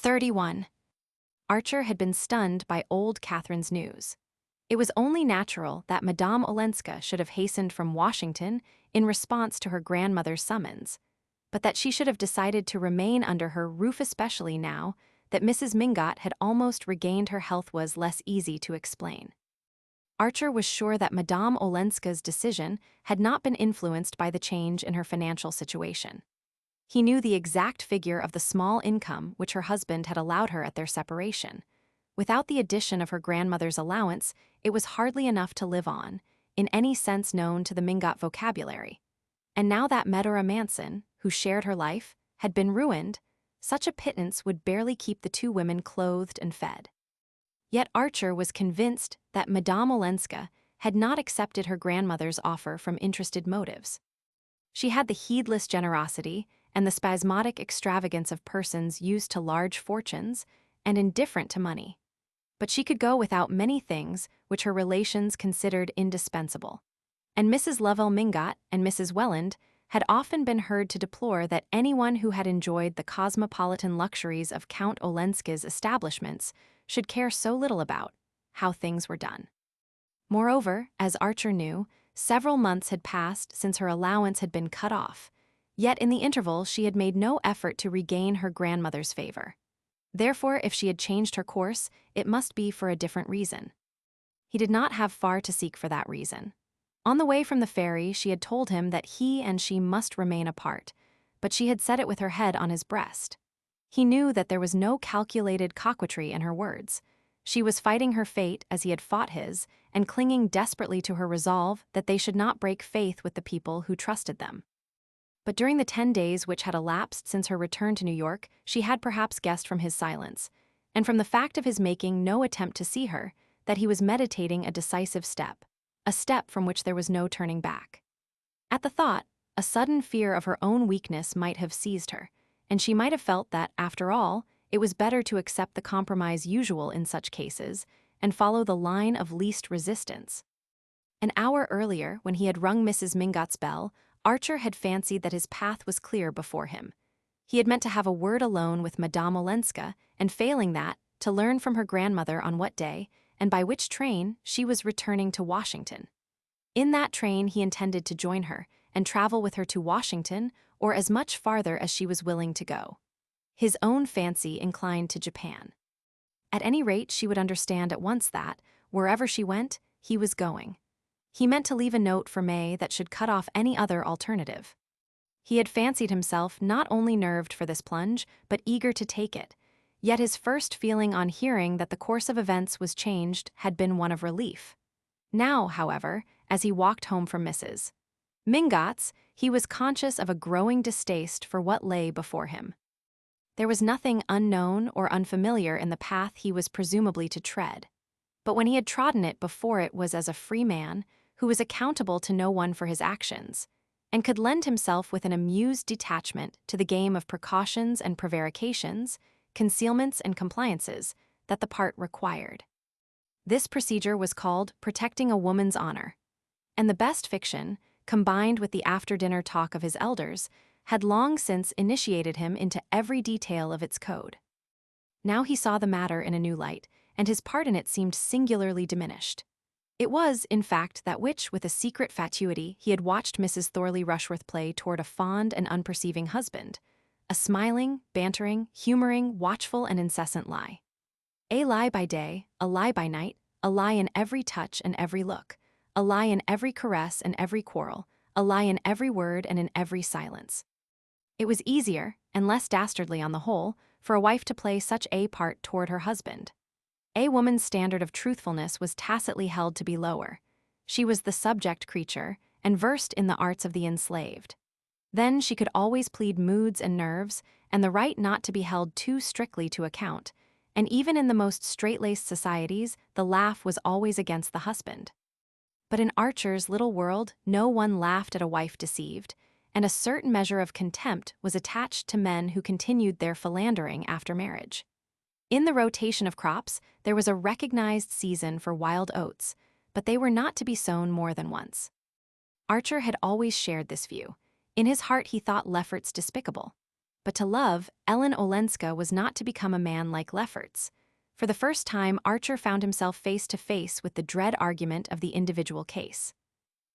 31. Archer had been stunned by old Catherine's news. It was only natural that Madame Olenska should have hastened from Washington in response to her grandmother's summons, but that she should have decided to remain under her roof, especially now that Mrs. Mingott had almost regained her health, was less easy to explain. Archer was sure that Madame Olenska's decision had not been influenced by the change in her financial situation. He knew the exact figure of the small income which her husband had allowed her at their separation. Without the addition of her grandmother's allowance, it was hardly enough to live on, in any sense known to the Mingott vocabulary. And now that Medora Manson, who shared her life, had been ruined, such a pittance would barely keep the two women clothed and fed. Yet Archer was convinced that Madame Olenska had not accepted her grandmother's offer from interested motives. She had the heedless generosity and the spasmodic extravagance of persons used to large fortunes and indifferent to money. But she could go without many things which her relations considered indispensable. And Mrs. Lovell Mingott and Mrs. Welland had often been heard to deplore that anyone who had enjoyed the cosmopolitan luxuries of Count Olenska's establishments should care so little about how things were done. Moreover, as Archer knew, several months had passed since her allowance had been cut off, yet in the interval she had made no effort to regain her grandmother's favor. Therefore, if she had changed her course, it must be for a different reason. He did not have far to seek for that reason. On the way from the ferry, she had told him that he and she must remain apart, but she had said it with her head on his breast. He knew that there was no calculated coquetry in her words. She was fighting her fate as he had fought his, and clinging desperately to her resolve that they should not break faith with the people who trusted them. But during the 10 days which had elapsed since her return to New York, she had perhaps guessed from his silence, and from the fact of his making no attempt to see her, that he was meditating a decisive step, a step from which there was no turning back. At the thought, a sudden fear of her own weakness might have seized her, and she might have felt that, after all, it was better to accept the compromise usual in such cases and follow the line of least resistance. An hour earlier, when he had rung Mrs. Mingott's bell, Archer had fancied that his path was clear before him. He had meant to have a word alone with Madame Olenska, and failing that, to learn from her grandmother on what day, and by which train, she was returning to Washington. In that train he intended to join her, and travel with her to Washington, or as much farther as she was willing to go. His own fancy inclined to Japan. At any rate, she would understand at once that, wherever she went, he was going. He meant to leave a note for May that should cut off any other alternative. He had fancied himself not only nerved for this plunge, but eager to take it, yet his first feeling on hearing that the course of events was changed had been one of relief. Now, however, as he walked home from Mrs. Mingott's, he was conscious of a growing distaste for what lay before him. There was nothing unknown or unfamiliar in the path he was presumably to tread, but when he had trodden it before, it was as a free man who was accountable to no one for his actions, and could lend himself with an amused detachment to the game of precautions and prevarications, concealments and compliances that the part required. This procedure was called protecting a woman's honor, and the best fiction, combined with the after-dinner talk of his elders, had long since initiated him into every detail of its code. Now he saw the matter in a new light, and his part in it seemed singularly diminished. It was, in fact, that which, with a secret fatuity, he had watched Mrs. Thorley Rushworth play toward a fond and unperceiving husband, a smiling, bantering, humoring, watchful and incessant lie. A lie by day, a lie by night, a lie in every touch and every look, a lie in every caress and every quarrel, a lie in every word and in every silence. It was easier, and less dastardly on the whole, for a wife to play such a part toward her husband. A woman's standard of truthfulness was tacitly held to be lower. She was the subject creature, and versed in the arts of the enslaved. Then she could always plead moods and nerves, and the right not to be held too strictly to account, and even in the most straight-laced societies, the laugh was always against the husband. But in Archer's little world, no one laughed at a wife deceived, and a certain measure of contempt was attached to men who continued their philandering after marriage. In the rotation of crops, there was a recognized season for wild oats, but they were not to be sown more than once. Archer had always shared this view. In his heart he thought Lefferts despicable. But to love, Ellen Olenska was not to become a man like Lefferts. For the first time, Archer found himself face to face with the dread argument of the individual case.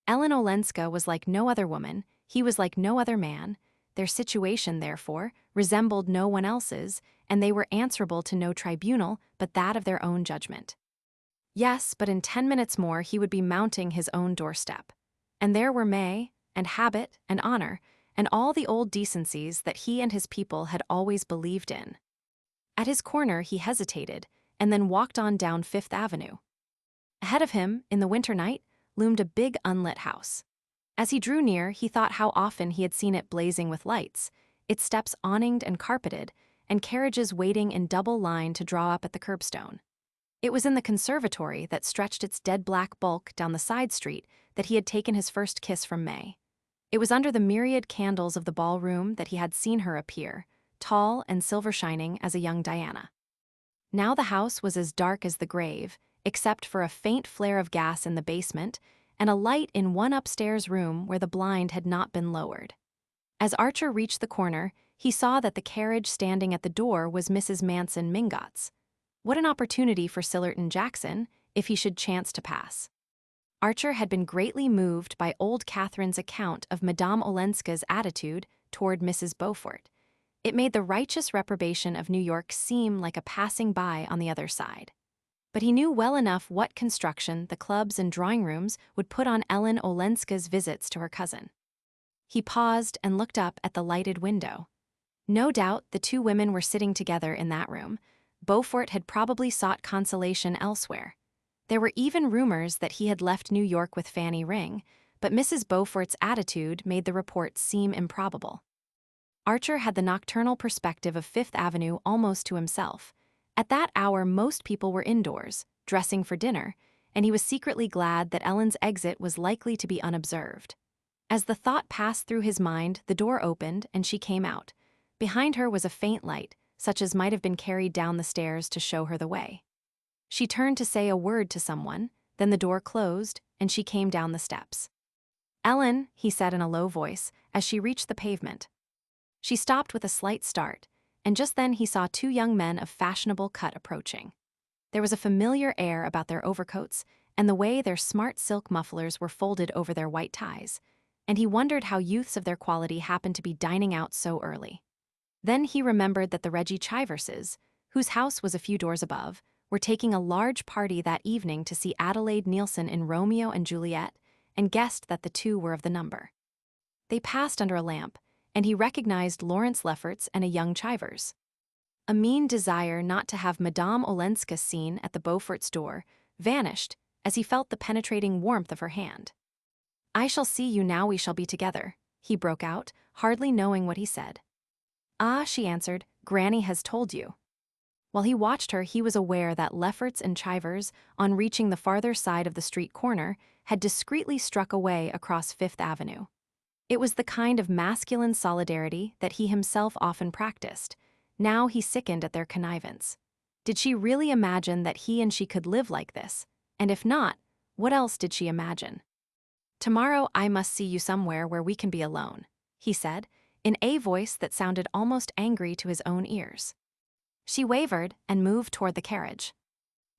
Ellen Olenska was like no other woman, he was like no other man. Their situation, therefore, resembled no one else's, and they were answerable to no tribunal but that of their own judgment. Yes, but in 10 minutes more he would be mounting his own doorstep. And there were May, and habit, and honor, and all the old decencies that he and his people had always believed in. At his corner he hesitated, and then walked on down Fifth Avenue. Ahead of him, in the winter night, loomed a big unlit house. As he drew near, he thought how often he had seen it blazing with lights, its steps awninged and carpeted, and carriages waiting in double line to draw up at the curbstone. It was in the conservatory that stretched its dead black bulk down the side street that he had taken his first kiss from May. It was under the myriad candles of the ballroom that he had seen her appear, tall and silver-shining as a young Diana. Now the house was as dark as the grave, except for a faint flare of gas in the basement and a light in one upstairs room where the blind had not been lowered. As Archer reached the corner, he saw that the carriage standing at the door was Mrs. Manson Mingott's. What an opportunity for Sillerton Jackson, if he should chance to pass. Archer had been greatly moved by old Catherine's account of Madame Olenska's attitude toward Mrs. Beaufort. It made the righteous reprobation of New York seem like a passing by on the other side. But he knew well enough what construction the clubs and drawing rooms would put on Ellen Olenska's visits to her cousin. He paused and looked up at the lighted window. No doubt the two women were sitting together in that room. Beaufort had probably sought consolation elsewhere. There were even rumors that he had left New York with Fanny Ring, but Mrs. Beaufort's attitude made the report seem improbable. Archer had the nocturnal perspective of Fifth Avenue almost to himself. At that hour most people were indoors, dressing for dinner, and he was secretly glad that Ellen's exit was likely to be unobserved. As the thought passed through his mind, the door opened and she came out. Behind her was a faint light, such as might have been carried down the stairs to show her the way. She turned to say a word to someone, then the door closed, and she came down the steps. "Ellen," he said in a low voice, as she reached the pavement. She stopped with a slight start, and just then he saw two young men of fashionable cut approaching. There was a familiar air about their overcoats and the way their smart silk mufflers were folded over their white ties, and he wondered how youths of their quality happened to be dining out so early. Then he remembered that the Reggie Chiverses, whose house was a few doors above, were taking a large party that evening to see Adelaide Nilsson in Romeo and Juliet, and guessed that the two were of the number. They passed under a lamp, and he recognized Lawrence Lefferts and a young Chivers. A mean desire not to have Madame Olenska seen at the Beaufort's door vanished as he felt the penetrating warmth of her hand. "I shall see you now we shall be together," he broke out, hardly knowing what he said. "Ah," she answered, "Granny has told you." While he watched her, he was aware that Lefferts and Chivers, on reaching the farther side of the street corner, had discreetly struck away across Fifth Avenue. It was the kind of masculine solidarity that he himself often practiced. Now he sickened at their connivance. Did she really imagine that he and she could live like this? And if not, what else did she imagine? "Tomorrow I must see you somewhere where we can be alone," he said, in a voice that sounded almost angry to his own ears. She wavered and moved toward the carriage.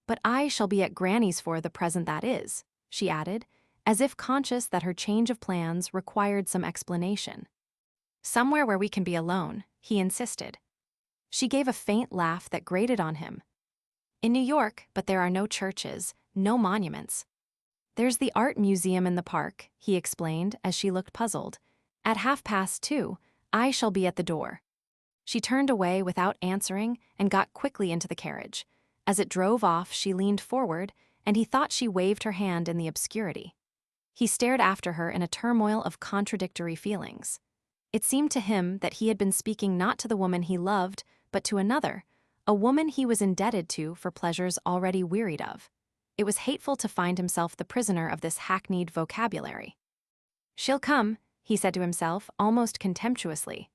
"But I shall be at Granny's for the present that is," she added, as if conscious that her change of plans required some explanation. "Somewhere where we can be alone," he insisted. She gave a faint laugh that grated on him. "In New York, but there are no churches, no monuments." "There's the art museum in the park," he explained as she looked puzzled. "At 2:30, I shall be at the door." She turned away without answering and got quickly into the carriage. As it drove off, she leaned forward, and he thought she waved her hand in the obscurity. He stared after her in a turmoil of contradictory feelings. It seemed to him that he had been speaking not to the woman he loved, but to another, a woman he was indebted to for pleasures already wearied of. It was hateful to find himself the prisoner of this hackneyed vocabulary. "She'll come," he said to himself, almost contemptuously.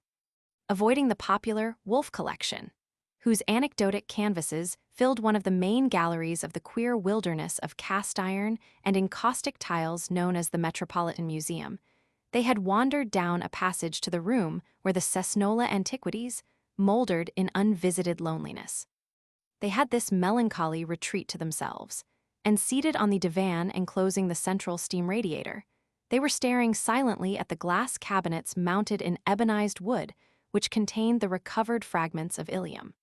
Avoiding the popular Wolf collection, whose anecdotic canvases filled one of the main galleries of the queer wilderness of cast iron and encaustic tiles known as the Metropolitan Museum, They had wandered down a passage to the room where the Cesnola antiquities mouldered in unvisited loneliness. They had this melancholy retreat to themselves, and seated on the divan enclosing the central steam radiator, they were staring silently at the glass cabinets mounted in ebonized wood which contained the recovered fragments of Ilium.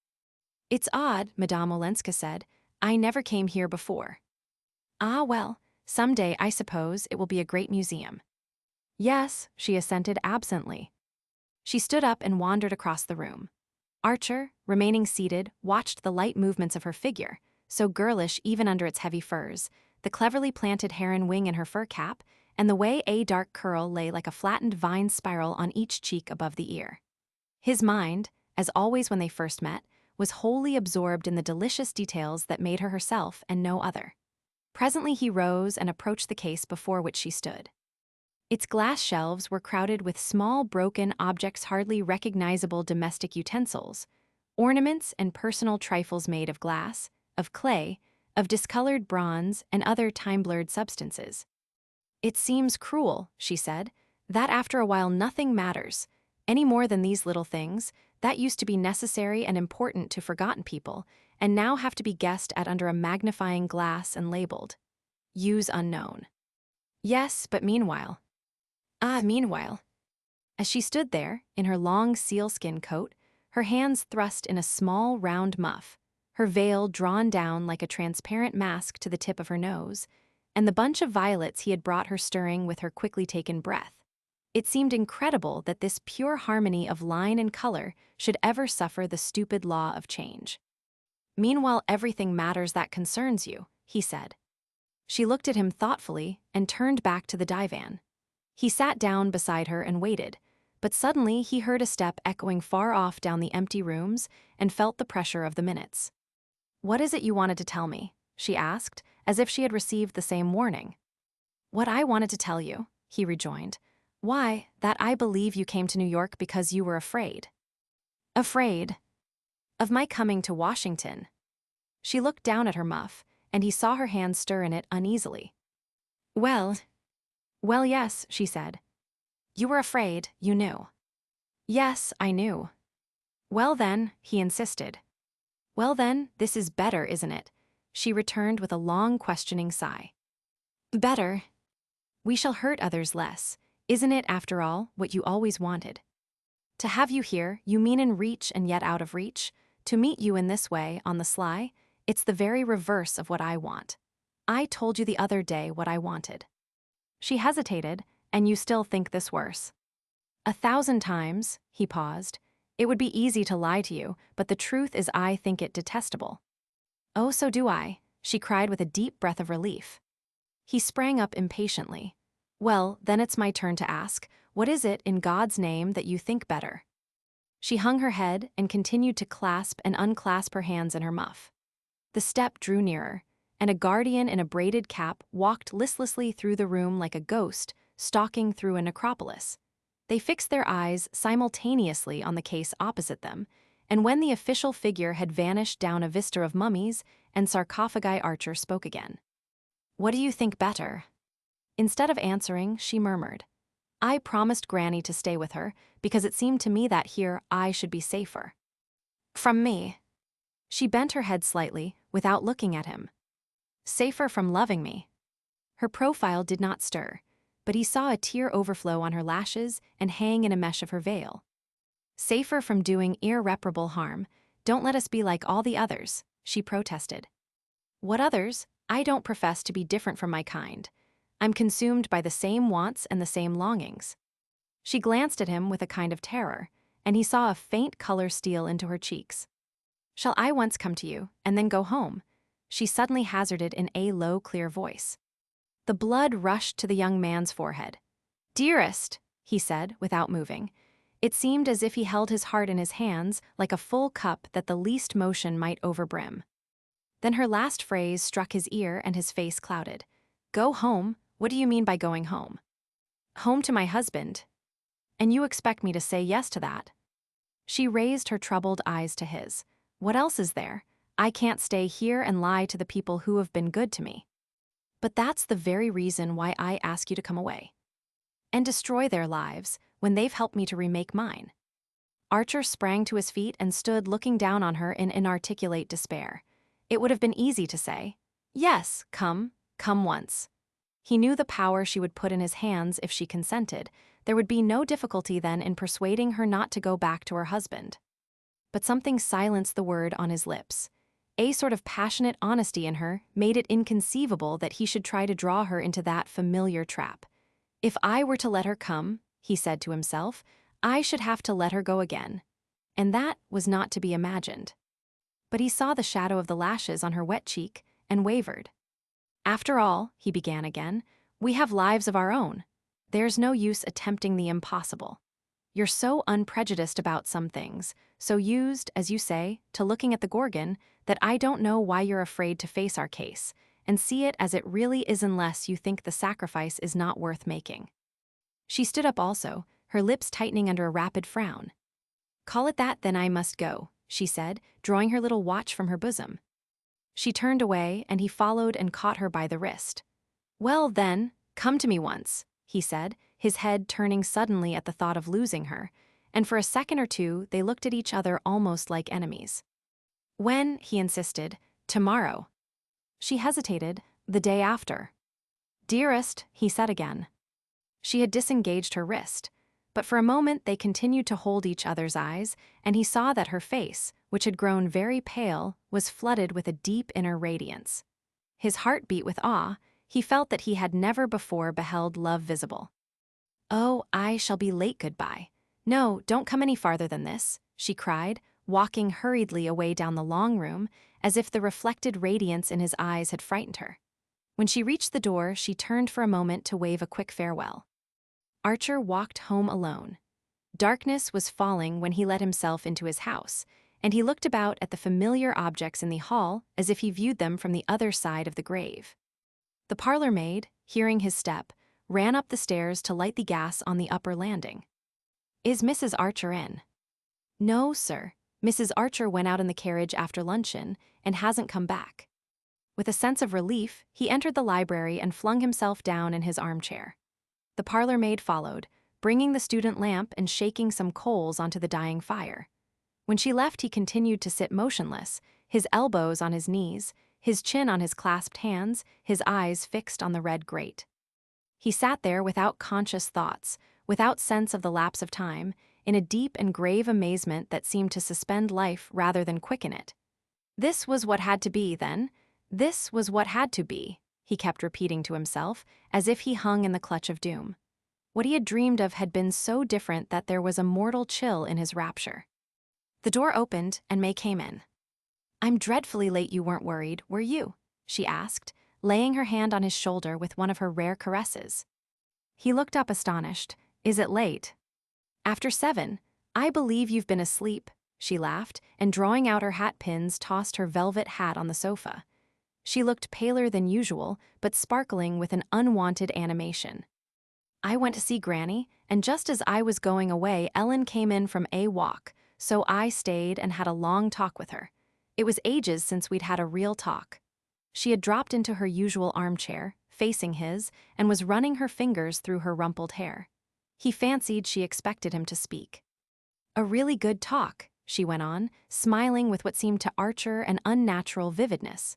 "It's odd," Madame Olenska said. "I never came here before." "Ah, well, someday I suppose it will be a great museum." "Yes," she assented absently. She stood up and wandered across the room. Archer, remaining seated, watched the light movements of her figure, so girlish even under its heavy furs, the cleverly planted heron wing in her fur cap, and the way a dark curl lay like a flattened vine spiral on each cheek above the ear. His mind, as always when they first met, was wholly absorbed in the delicious details that made her herself and no other. Presently he rose and approached the case before which she stood. Its glass shelves were crowded with small broken objects, hardly recognizable domestic utensils, ornaments and personal trifles made of glass, of clay, of discolored bronze, and other time-blurred substances. "It seems cruel," she said, "that after a while nothing matters, any more than these little things, that used to be necessary and important to forgotten people, and now have to be guessed at under a magnifying glass and labeled, 'Use unknown.'" "Yes, but meanwhile." "Ah, meanwhile." As she stood there, in her long sealskin coat, her hands thrust in a small round muff, her veil drawn down like a transparent mask to the tip of her nose, and the bunch of violets he had brought her stirring with her quickly taken breath, it seemed incredible that this pure harmony of line and color should ever suffer the stupid law of change. "Meanwhile, everything matters that concerns you," he said. She looked at him thoughtfully and turned back to the divan. He sat down beside her and waited, but suddenly he heard a step echoing far off down the empty rooms and felt the pressure of the minutes. "What is it you wanted to tell me?" she asked, as if she had received the same warning. "What I wanted to tell you," he rejoined. "Why, that I believe you came to New York because you were afraid." "Afraid?" "Of my coming to Washington." She looked down at her muff, and he saw her hand stir in it uneasily. Well, yes," she said. "You were afraid, you knew." "Yes, I knew." "Well then," he insisted. "Well then, this is better, isn't it?" she returned with a long questioning sigh. "Better? We shall hurt others less. Isn't it, after all, what you always wanted? To have you here, you mean in reach and yet out of reach? To meet you in this way, on the sly, it's the very reverse of what I want. I told you the other day what I wanted." She hesitated, "And you still think this worse?" "1,000 times," he paused. "It would be easy to lie to you, but the truth is I think it detestable." "Oh, so do I," she cried with a deep breath of relief. He sprang up impatiently. "Well, then it's my turn to ask, what is it, in God's name, that you think better?" She hung her head and continued to clasp and unclasp her hands in her muff. The step drew nearer, and a guardian in a braided cap walked listlessly through the room like a ghost stalking through a necropolis. They fixed their eyes simultaneously on the case opposite them, and when the official figure had vanished down a vista of mummies and sarcophagi, Archer spoke again. "What do you think better?" Instead of answering, she murmured, "I promised Granny to stay with her because it seemed to me that here I should be safer." "From me?" She bent her head slightly, without looking at him. "Safer from loving me." Her profile did not stir, but he saw a tear overflow on her lashes and hang in a mesh of her veil. "Safer from doing irreparable harm. Don't let us be like all the others," she protested. "What others? I don't profess to be different from my kind. I'm consumed by the same wants and the same longings." She glanced at him with a kind of terror, and he saw a faint color steal into her cheeks. "Shall I once come to you, and then go home?" she suddenly hazarded in a low, clear voice. The blood rushed to the young man's forehead. "Dearest," he said, without moving. It seemed as if he held his heart in his hands like a full cup that the least motion might overbrim. Then her last phrase struck his ear and his face clouded. "Go home? What do you mean by going home?" "Home to my husband." "And you expect me to say yes to that?" She raised her troubled eyes to his. "What else is there? I can't stay here and lie to the people who have been good to me." "But that's the very reason why I ask you to come away." and destroy their lives when they've helped me to remake mine. Archer sprang to his feet and stood looking down on her in inarticulate despair. It would have been easy to say, "Yes, come once." He knew the power she would put in his hands if she consented. There would be no difficulty then in persuading her not to go back to her husband. But something silenced the word on his lips. A sort of passionate honesty in her made it inconceivable that he should try to draw her into that familiar trap. If I were to let her come, he said to himself, I should have to let her go again. And that was not to be imagined. But he saw the shadow of the lashes on her wet cheek and wavered. After all, he began again, we have lives of our own. There's no use attempting the impossible. You're so unprejudiced about some things, so used, as you say, to looking at the Gorgon, that I don't know why you're afraid to face our case, and see it as it really is unless you think the sacrifice is not worth making. She stood up also, her lips tightening under a rapid frown. Call it that, then I must go, she said, drawing her little watch from her bosom. She turned away, and he followed and caught her by the wrist. Well, then, come to me once, he said, his head turning suddenly at the thought of losing her, and for a second or two they looked at each other almost like enemies. When, he insisted, tomorrow. She hesitated, the day after. Dearest, he said again. She had disengaged her wrist, but for a moment they continued to hold each other's eyes, and he saw that her face, which had grown very pale, was flooded with a deep inner radiance. His heart beat with awe. He felt that he had never before beheld love visible. Oh, I shall be late, goodbye. No, don't come any farther than this, she cried, walking hurriedly away down the long room, as if the reflected radiance in his eyes had frightened her. When she reached the door, she turned for a moment to wave a quick farewell. Archer walked home alone. Darkness was falling when he let himself into his house, and he looked about at the familiar objects in the hall as if he viewed them from the other side of the grave. The parlor maid, hearing his step, ran up the stairs to light the gas on the upper landing. Is Mrs. Archer in? No, sir. Mrs. Archer went out in the carriage after luncheon and hasn't come back. With a sense of relief, he entered the library and flung himself down in his armchair. The parlor maid followed, bringing the student lamp and shaking some coals onto the dying fire. When she left, he continued to sit motionless, his elbows on his knees, his chin on his clasped hands, his eyes fixed on the red grate. He sat there without conscious thoughts, without sense of the lapse of time, in a deep and grave amazement that seemed to suspend life rather than quicken it. This was what had to be, then. This was what had to be, he kept repeating to himself, as if he hung in the clutch of doom. What he had dreamed of had been so different that there was a mortal chill in his rapture. The door opened, and May came in. I'm dreadfully late. You weren't worried, were you? She asked, laying her hand on his shoulder with one of her rare caresses. He looked up astonished. Is it late? After 7. I believe you've been asleep, she laughed, and drawing out her hat pins tossed her velvet hat on the sofa. She looked paler than usual, but sparkling with an unwanted animation. I went to see Granny, and just as I was going away, Ellen came in from a walk, so I stayed and had a long talk with her. It was ages since we'd had a real talk. She had dropped into her usual armchair, facing his, and was running her fingers through her rumpled hair. He fancied she expected him to speak. A really good talk, she went on, smiling with what seemed to Archer an unnatural vividness.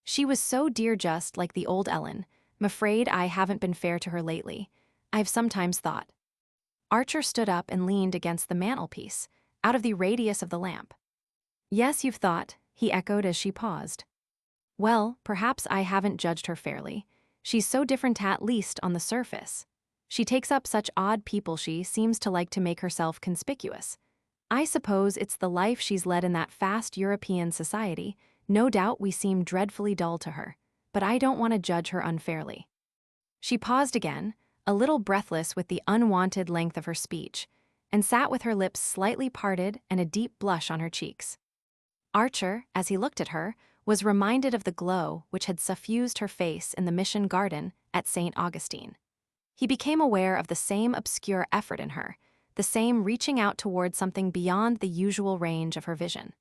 She was so dear, just like the old Ellen. I'm afraid I haven't been fair to her lately. I've sometimes thought. Archer stood up and leaned against the mantelpiece, out of the radius of the lamp. Yes, you've thought, he echoed as she paused. Well, perhaps I haven't judged her fairly. She's so different, at least on the surface. She takes up such odd people. She seems to like to make herself conspicuous. I suppose it's the life she's led in that fast European society. No doubt we seem dreadfully dull to her, but I don't want to judge her unfairly. She paused again, a little breathless with the unwanted length of her speech, and sat with her lips slightly parted and a deep blush on her cheeks. Archer, as he looked at her, was reminded of the glow which had suffused her face in the Mission Garden at St. Augustine. He became aware of the same obscure effort in her, the same reaching out toward something beyond the usual range of her vision.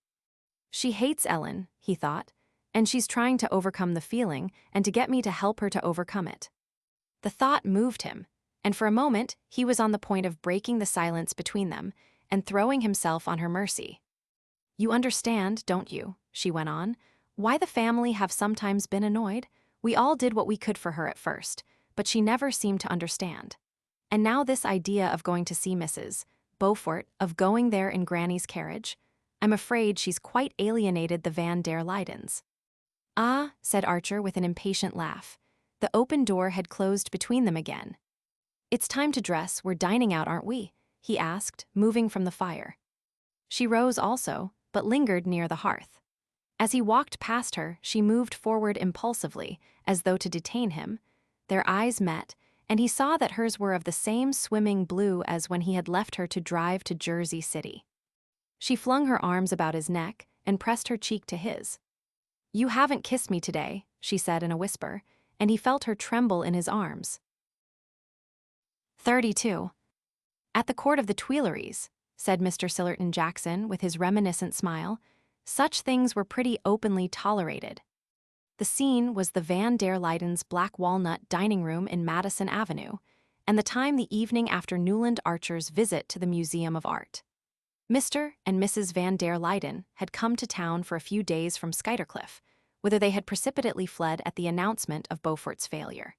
She hates Ellen, he thought, and she's trying to overcome the feeling and to get me to help her to overcome it. The thought moved him, and for a moment he was on the point of breaking the silence between them and throwing himself on her mercy. "You understand, don't you," she went on, "why the family have sometimes been annoyed? We all did what we could for her at first, but she never seemed to understand. And now this idea of going to see Mrs. Beaufort, of going there in Granny's carriage, I'm afraid she's quite alienated the Van der Luydens." "Ah," said Archer with an impatient laugh. The open door had closed between them again. "It's time to dress, we're dining out, aren't we?" he asked, moving from the fire. She rose also, but lingered near the hearth. As he walked past her, she moved forward impulsively, as though to detain him. Their eyes met, and he saw that hers were of the same swimming blue as when he had left her to drive to Jersey City. She flung her arms about his neck and pressed her cheek to his. "You haven't kissed me today," she said in a whisper, and he felt her tremble in his arms. 32. "At the court of the Tuileries," said Mr. Sillerton Jackson with his reminiscent smile, "such things were pretty openly tolerated." The scene was the Van der Luydens' black walnut dining room in Madison Avenue, and the time the evening after Newland Archer's visit to the Museum of Art. Mr. and Mrs. Van der Luyden had come to town for a few days from Skuytercliff, whither they had precipitately fled at the announcement of Beaufort's failure.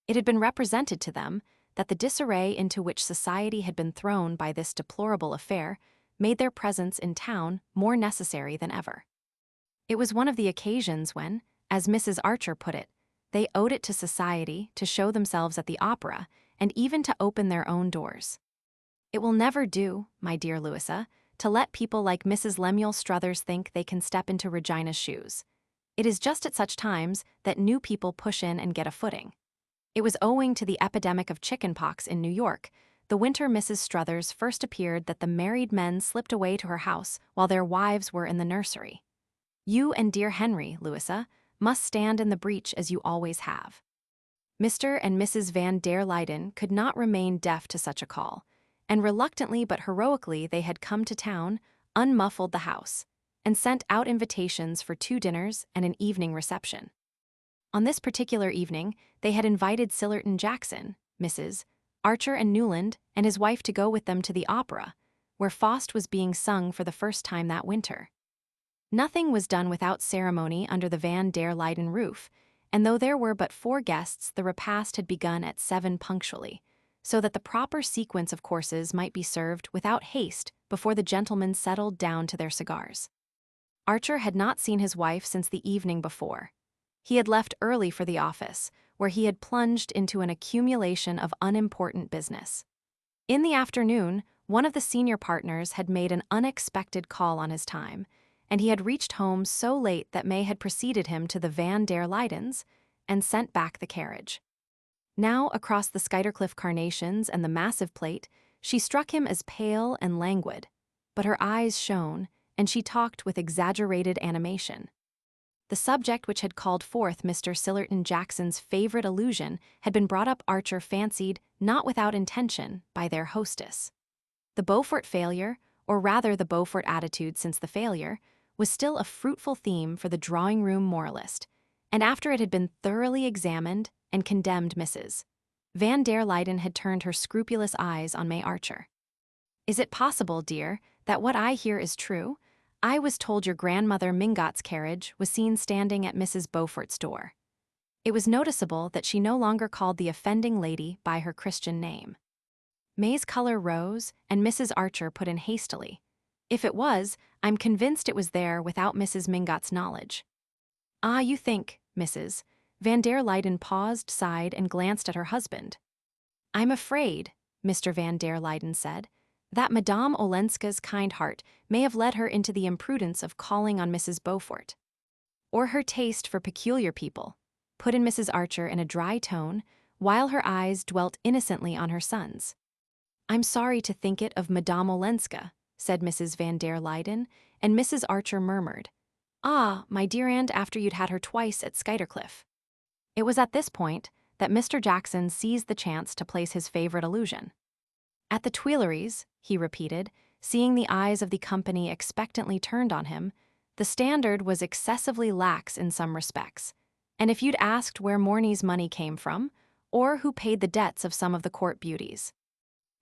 It had been represented to them that the disarray into which society had been thrown by this deplorable affair made their presence in town more necessary than ever. It was one of the occasions when, as Mrs. Archer put it, they owed it to society to show themselves at the opera and even to open their own doors. "It will never do, my dear Louisa, to let people like Mrs. Lemuel Struthers think they can step into Regina's shoes. It is just at such times that new people push in and get a footing. It was owing to the epidemic of chickenpox in New York, the winter Mrs. Struthers first appeared, that the married men slipped away to her house while their wives were in the nursery. You and dear Henry, Louisa, must stand in the breach as you always have." Mr. and Mrs. Van der Luyden could not remain deaf to such a call, and reluctantly but heroically they had come to town, unmuffled the house, and sent out invitations for 2 dinners and an evening reception. On this particular evening, they had invited Sillerton Jackson, Mrs. Archer and Newland, and his wife to go with them to the opera, where Faust was being sung for the first time that winter. Nothing was done without ceremony under the Van der Luyden roof, and though there were but 4 guests, the repast had begun at 7 punctually, so that the proper sequence of courses might be served without haste before the gentlemen settled down to their cigars. Archer had not seen his wife since the evening before. He had left early for the office, where he had plunged into an accumulation of unimportant business. In the afternoon, one of the senior partners had made an unexpected call on his time, and he had reached home so late that May had preceded him to the Van der Luydens and sent back the carriage. Now, across the Skuytercliff carnations and the massive plate, she struck him as pale and languid, but her eyes shone, and she talked with exaggerated animation. The subject which had called forth Mr. Sillerton Jackson's favorite allusion had been brought up, Archer fancied, not without intention, by their hostess. The Beaufort failure, or rather the Beaufort attitude since the failure, was still a fruitful theme for the drawing-room moralist, and after it had been thoroughly examined and condemned, Mrs. Van der Luyden had turned her scrupulous eyes on May Archer. "Is it possible, dear, that what I hear is true? I was told your grandmother Mingott's carriage was seen standing at Mrs. Beaufort's door." It was noticeable that she no longer called the offending lady by her Christian name. May's color rose, and Mrs. Archer put in hastily, "If it was, I'm convinced it was there without Mrs. Mingott's knowledge." "Ah, you think, Mrs. Van der Luyden paused, sighed, and glanced at her husband. "I'm afraid," Mr. Van der Luyden said, "that Madame Olenska's kind heart may have led her into the imprudence of calling on Mrs. Beaufort." "Or her taste for peculiar people," put in Mrs. Archer in a dry tone, while her eyes dwelt innocently on her son's. "I'm sorry to think it of Madame Olenska," said Mrs. Van der Luyden, and Mrs. Archer murmured, "Ah, my dear aunt, after you'd had her twice at Skuytercliff." It was at this point that Mr. Jackson seized the chance to place his favorite allusion. "At the Tuileries," he repeated, seeing the eyes of the company expectantly turned on him, "the standard was excessively lax in some respects, and if you'd asked where Morney's money came from, or who paid the debts of some of the court beauties.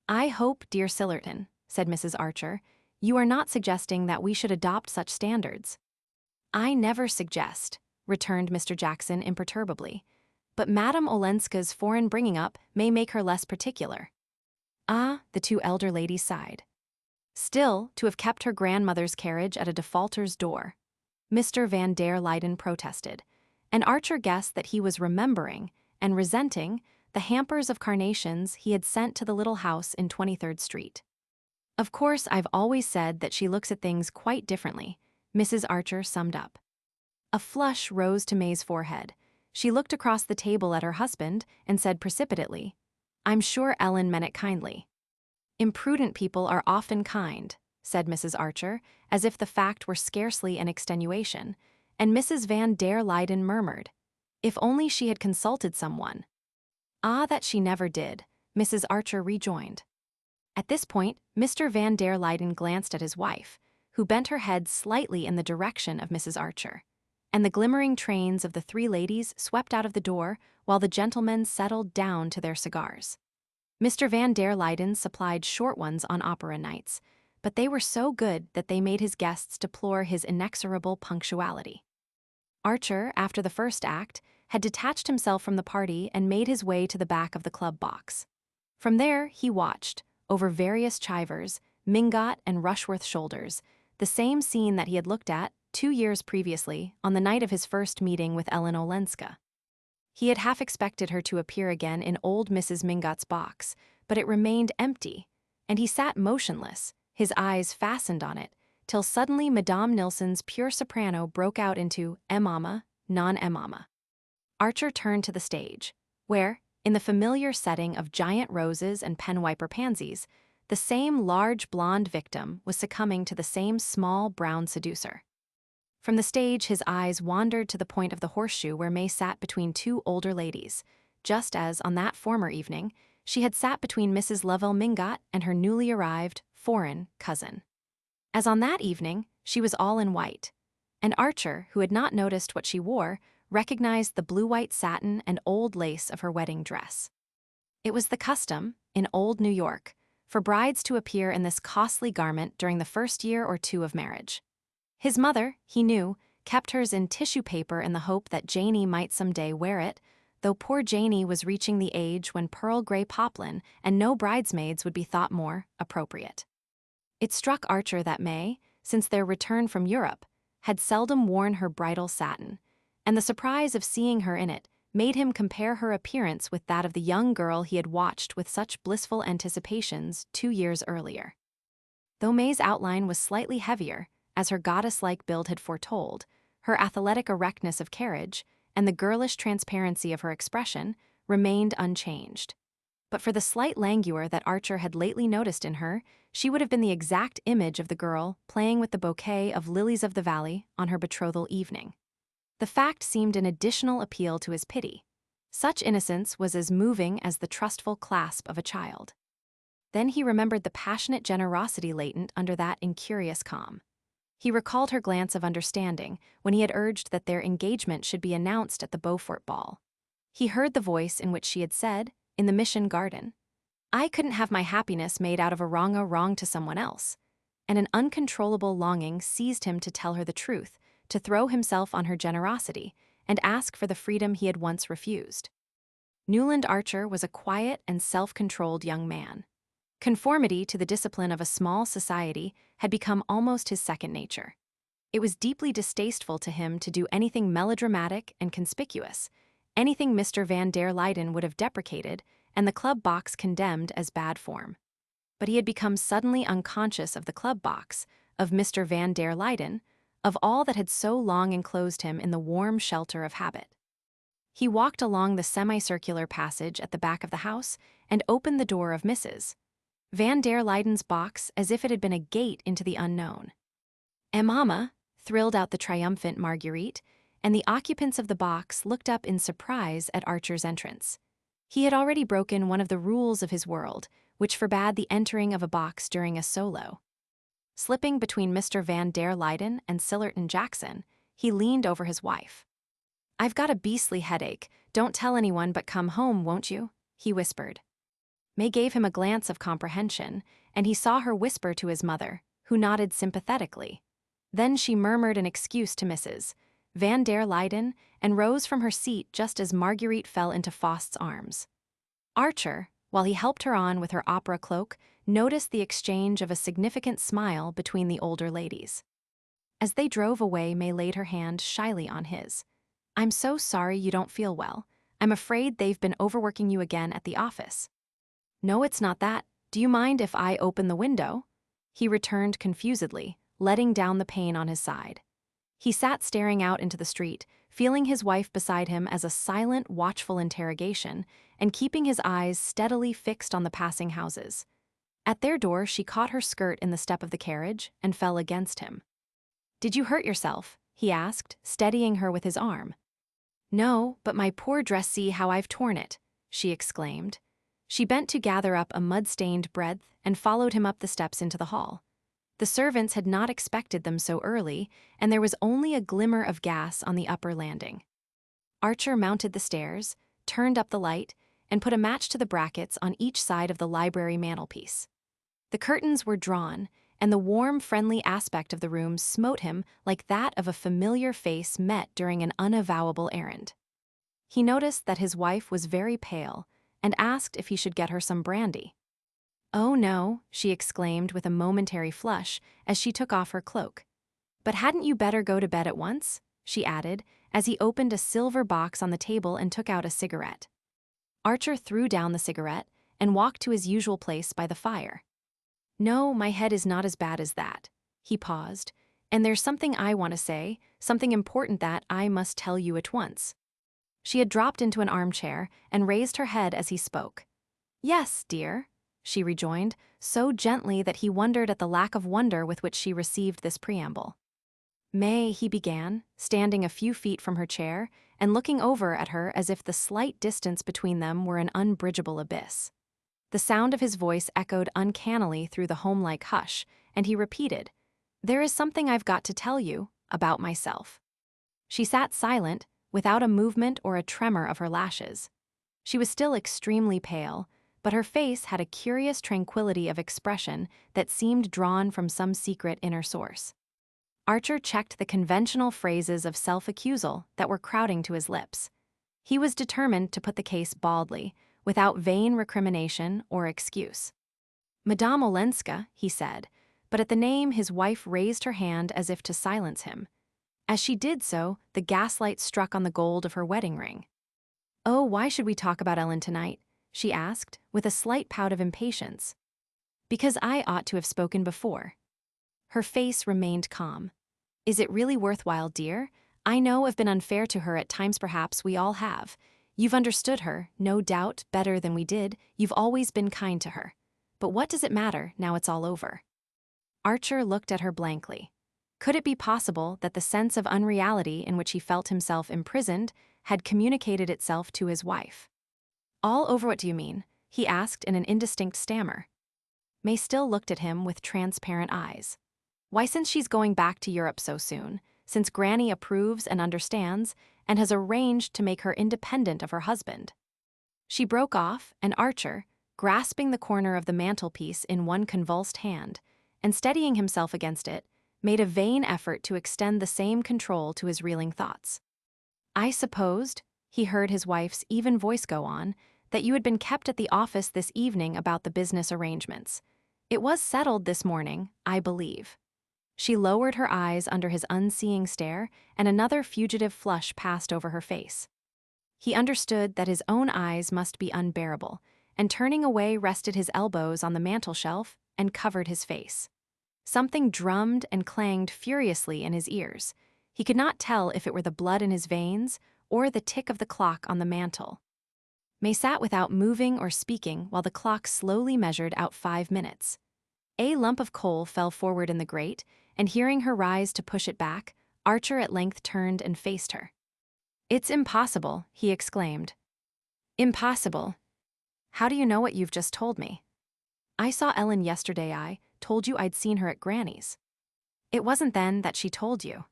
"I hope, dear Sillerton," said Mrs. Archer, "you are not suggesting that we should adopt such standards." "I never suggest," returned Mr. Jackson imperturbably, "but Madame Olenska's foreign bringing-up may make her less particular." "Ah," the two elder ladies sighed. "Still, to have kept her grandmother's carriage at a defaulter's door," Mr. Van der Luyden protested, and Archer guessed that he was remembering and resenting the hampers of carnations he had sent to the little house in 23rd Street. "Of course, I've always said that she looks at things quite differently," Mrs. Archer summed up. A flush rose to May's forehead. She looked across the table at her husband and said precipitately, "I'm sure Ellen meant it kindly." "Imprudent people are often kind," said Mrs. Archer, as if the fact were scarcely an extenuation, and Mrs. Van der Luyden murmured, "If only she had consulted someone." "Ah, that she never did," Mrs. Archer rejoined. At this point, Mr. Van der Luyden glanced at his wife, who bent her head slightly in the direction of Mrs. Archer, and the glimmering trains of the three ladies swept out of the door while the gentlemen settled down to their cigars. Mr. Van der Luyden supplied short ones on opera nights, but they were so good that they made his guests deplore his inexorable punctuality. Archer, after the first act, had detached himself from the party and made his way to the back of the club box. From there, he watched, over various chivers, Mingott and Rushworth shoulders, the same scene that he had looked at 2 years previously on the night of his first meeting with Ellen Olenska. He had half expected her to appear again in old Mrs. Mingott's box, but it remained empty, and he sat motionless, his eyes fastened on it, till suddenly Madame Nilsson's pure soprano broke out into "Emama, non emama." Archer turned to the stage, where, in the familiar setting of giant roses and penwiper pansies, the same large blonde victim was succumbing to the same small brown seducer. From the stage, his eyes wandered to the point of the horseshoe where May sat between two older ladies, just as, on that former evening, she had sat between Mrs. Lovell Mingott and her newly arrived, foreign, cousin. As on that evening, she was all in white, and Archer, who had not noticed what she wore, recognized the blue-white satin and old lace of her wedding dress. It was the custom, in old New York, for brides to appear in this costly garment during the first year or two of marriage. His mother, he knew, kept hers in tissue paper in the hope that Janie might someday wear it, though poor Janie was reaching the age when pearl gray poplin and no bridesmaids would be thought more appropriate. It struck Archer that May, since their return from Europe, had seldom worn her bridal satin, and the surprise of seeing her in it made him compare her appearance with that of the young girl he had watched with such blissful anticipations 2 years earlier. Though May's outline was slightly heavier, as her goddess-like build had foretold, her athletic erectness of carriage and the girlish transparency of her expression remained unchanged. But for the slight languor that Archer had lately noticed in her, she would have been the exact image of the girl playing with the bouquet of lilies of the valley on her betrothal evening. The fact seemed an additional appeal to his pity. Such innocence was as moving as the trustful clasp of a child. Then he remembered the passionate generosity latent under that incurious calm. He recalled her glance of understanding when he had urged that their engagement should be announced at the Beaufort ball. He heard the voice in which she had said, in the Mission Garden, "I couldn't have my happiness made out of a wrong to someone else," and an uncontrollable longing seized him to tell her the truth, to throw himself on her generosity, and ask for the freedom he had once refused. Newland Archer was a quiet and self-controlled young man. Conformity to the discipline of a small society had become almost his second nature. It was deeply distasteful to him to do anything melodramatic and conspicuous, anything Mr. Van der Luyden would have deprecated and the club box condemned as bad form. But he had become suddenly unconscious of the club box, of Mr. Van der Luyden, of all that had so long enclosed him in the warm shelter of habit. He walked along the semicircular passage at the back of the house and opened the door of Mrs. Van der Luyden's box as if it had been a gate into the unknown. "Emama," thrilled out the triumphant Marguerite, and the occupants of the box looked up in surprise at Archer's entrance. He had already broken one of the rules of his world, which forbade the entering of a box during a solo. Slipping between Mr. Van der Luyden and Sillerton Jackson, he leaned over his wife. "I've got a beastly headache. Don't tell anyone but come home, won't you?" he whispered. May gave him a glance of comprehension, and he saw her whisper to his mother, who nodded sympathetically. Then she murmured an excuse to Mrs. Van der Luyden and rose from her seat just as Marguerite fell into Faust's arms. Archer, while he helped her on with her opera cloak, noticed the exchange of a significant smile between the older ladies. As they drove away, May laid her hand shyly on his. "I'm so sorry you don't feel well. I'm afraid they've been overworking you again at the office." "No, it's not that. Do you mind if I open the window?" He returned confusedly, letting down the pane on his side. He sat staring out into the street, feeling his wife beside him as a silent, watchful interrogation, and keeping his eyes steadily fixed on the passing houses. At their door, she caught her skirt in the step of the carriage and fell against him. "Did you hurt yourself?" he asked, steadying her with his arm. "No, but my poor dress, see how I've torn it," she exclaimed. She bent to gather up a mud-stained breadth and followed him up the steps into the hall. The servants had not expected them so early, and there was only a glimmer of gas on the upper landing. Archer mounted the stairs, turned up the light, and put a match to the brackets on each side of the library mantelpiece. The curtains were drawn, and the warm, friendly aspect of the room smote him like that of a familiar face met during an unavowable errand. He noticed that his wife was very pale, and asked if he should get her some brandy. "Oh no," she exclaimed with a momentary flush as she took off her cloak. "But hadn't you better go to bed at once?" she added, as he opened a silver box on the table and took out a cigarette. Archer threw down the cigarette and walked to his usual place by the fire. "No, my head is not as bad as that." He paused. "And there's something I want to say, something important that I must tell you at once." She had dropped into an armchair and raised her head as he spoke. "Yes, dear," she rejoined, so gently that he wondered at the lack of wonder with which she received this preamble. "May," he began, standing a few feet from her chair and looking over at her as if the slight distance between them were an unbridgeable abyss. The sound of his voice echoed uncannily through the home-like hush, and he repeated, "There is something I've got to tell you about myself." She sat silent, without a movement or a tremor of her lashes. She was still extremely pale, but her face had a curious tranquility of expression that seemed drawn from some secret inner source. Archer checked the conventional phrases of self-accusal that were crowding to his lips. He was determined to put the case baldly, without vain recrimination or excuse. "Madame Olenska," he said, but at the name his wife raised her hand as if to silence him. As she did so, the gaslight struck on the gold of her wedding ring. "Oh, why should we talk about Ellen tonight?" she asked, with a slight pout of impatience. "Because I ought to have spoken before." Her face remained calm. "Is it really worthwhile, dear? I know I've been unfair to her at times, perhaps we all have. You've understood her, no doubt, better than we did. You've always been kind to her. But what does it matter, now it's all over?" Archer looked at her blankly. Could it be possible that the sense of unreality in which he felt himself imprisoned had communicated itself to his wife? "All over, what do you mean?" he asked in an indistinct stammer. May still looked at him with transparent eyes. "Why, since she's going back to Europe so soon, since Granny approves and understands, and has arranged to make her independent of her husband." She broke off, and Archer, grasping the corner of the mantelpiece in one convulsed hand, and steadying himself against it, made a vain effort to extend the same control to his reeling thoughts. "I supposed," he heard his wife's even voice go on, "that you had been kept at the office this evening about the business arrangements. It was settled this morning, I believe." She lowered her eyes under his unseeing stare, and another fugitive flush passed over her face. He understood that his own eyes must be unbearable, and turning away rested his elbows on the mantel-shelf and covered his face. Something drummed and clanged furiously in his ears. He could not tell if it were the blood in his veins or the tick of the clock on the mantel. May sat without moving or speaking while the clock slowly measured out 5 minutes. A lump of coal fell forward in the grate, and hearing her rise to push it back, Archer at length turned and faced her. "It's impossible," he exclaimed. "Impossible? How do you know what you've just told me?" "I saw Ellen yesterday. I told you I'd seen her at Granny's." "It wasn't then that she told you."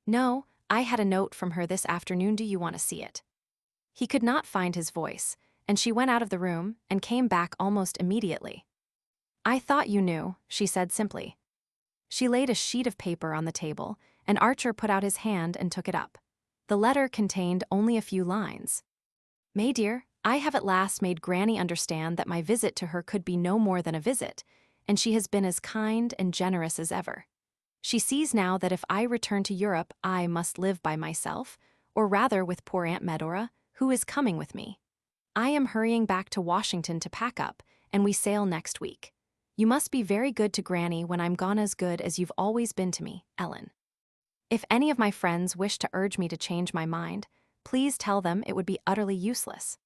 "No, I had a note from her this afternoon. Do you want to see it?" He could not find his voice, and she went out of the room and came back almost immediately. "I thought you knew," she said simply. She laid a sheet of paper on the table, and Archer put out his hand and took it up. The letter contained only a few lines. "May dear, I have at last made Granny understand that my visit to her could be no more than a visit, and she has been as kind and generous as ever. She sees now that if I return to Europe, I must live by myself, or rather with poor Aunt Medora, who is coming with me. I am hurrying back to Washington to pack up, and we sail next week. You must be very good to Granny when I'm gone, as good as you've always been to me, Ellen. If any of my friends wish to urge me to change my mind, please tell them it would be utterly useless."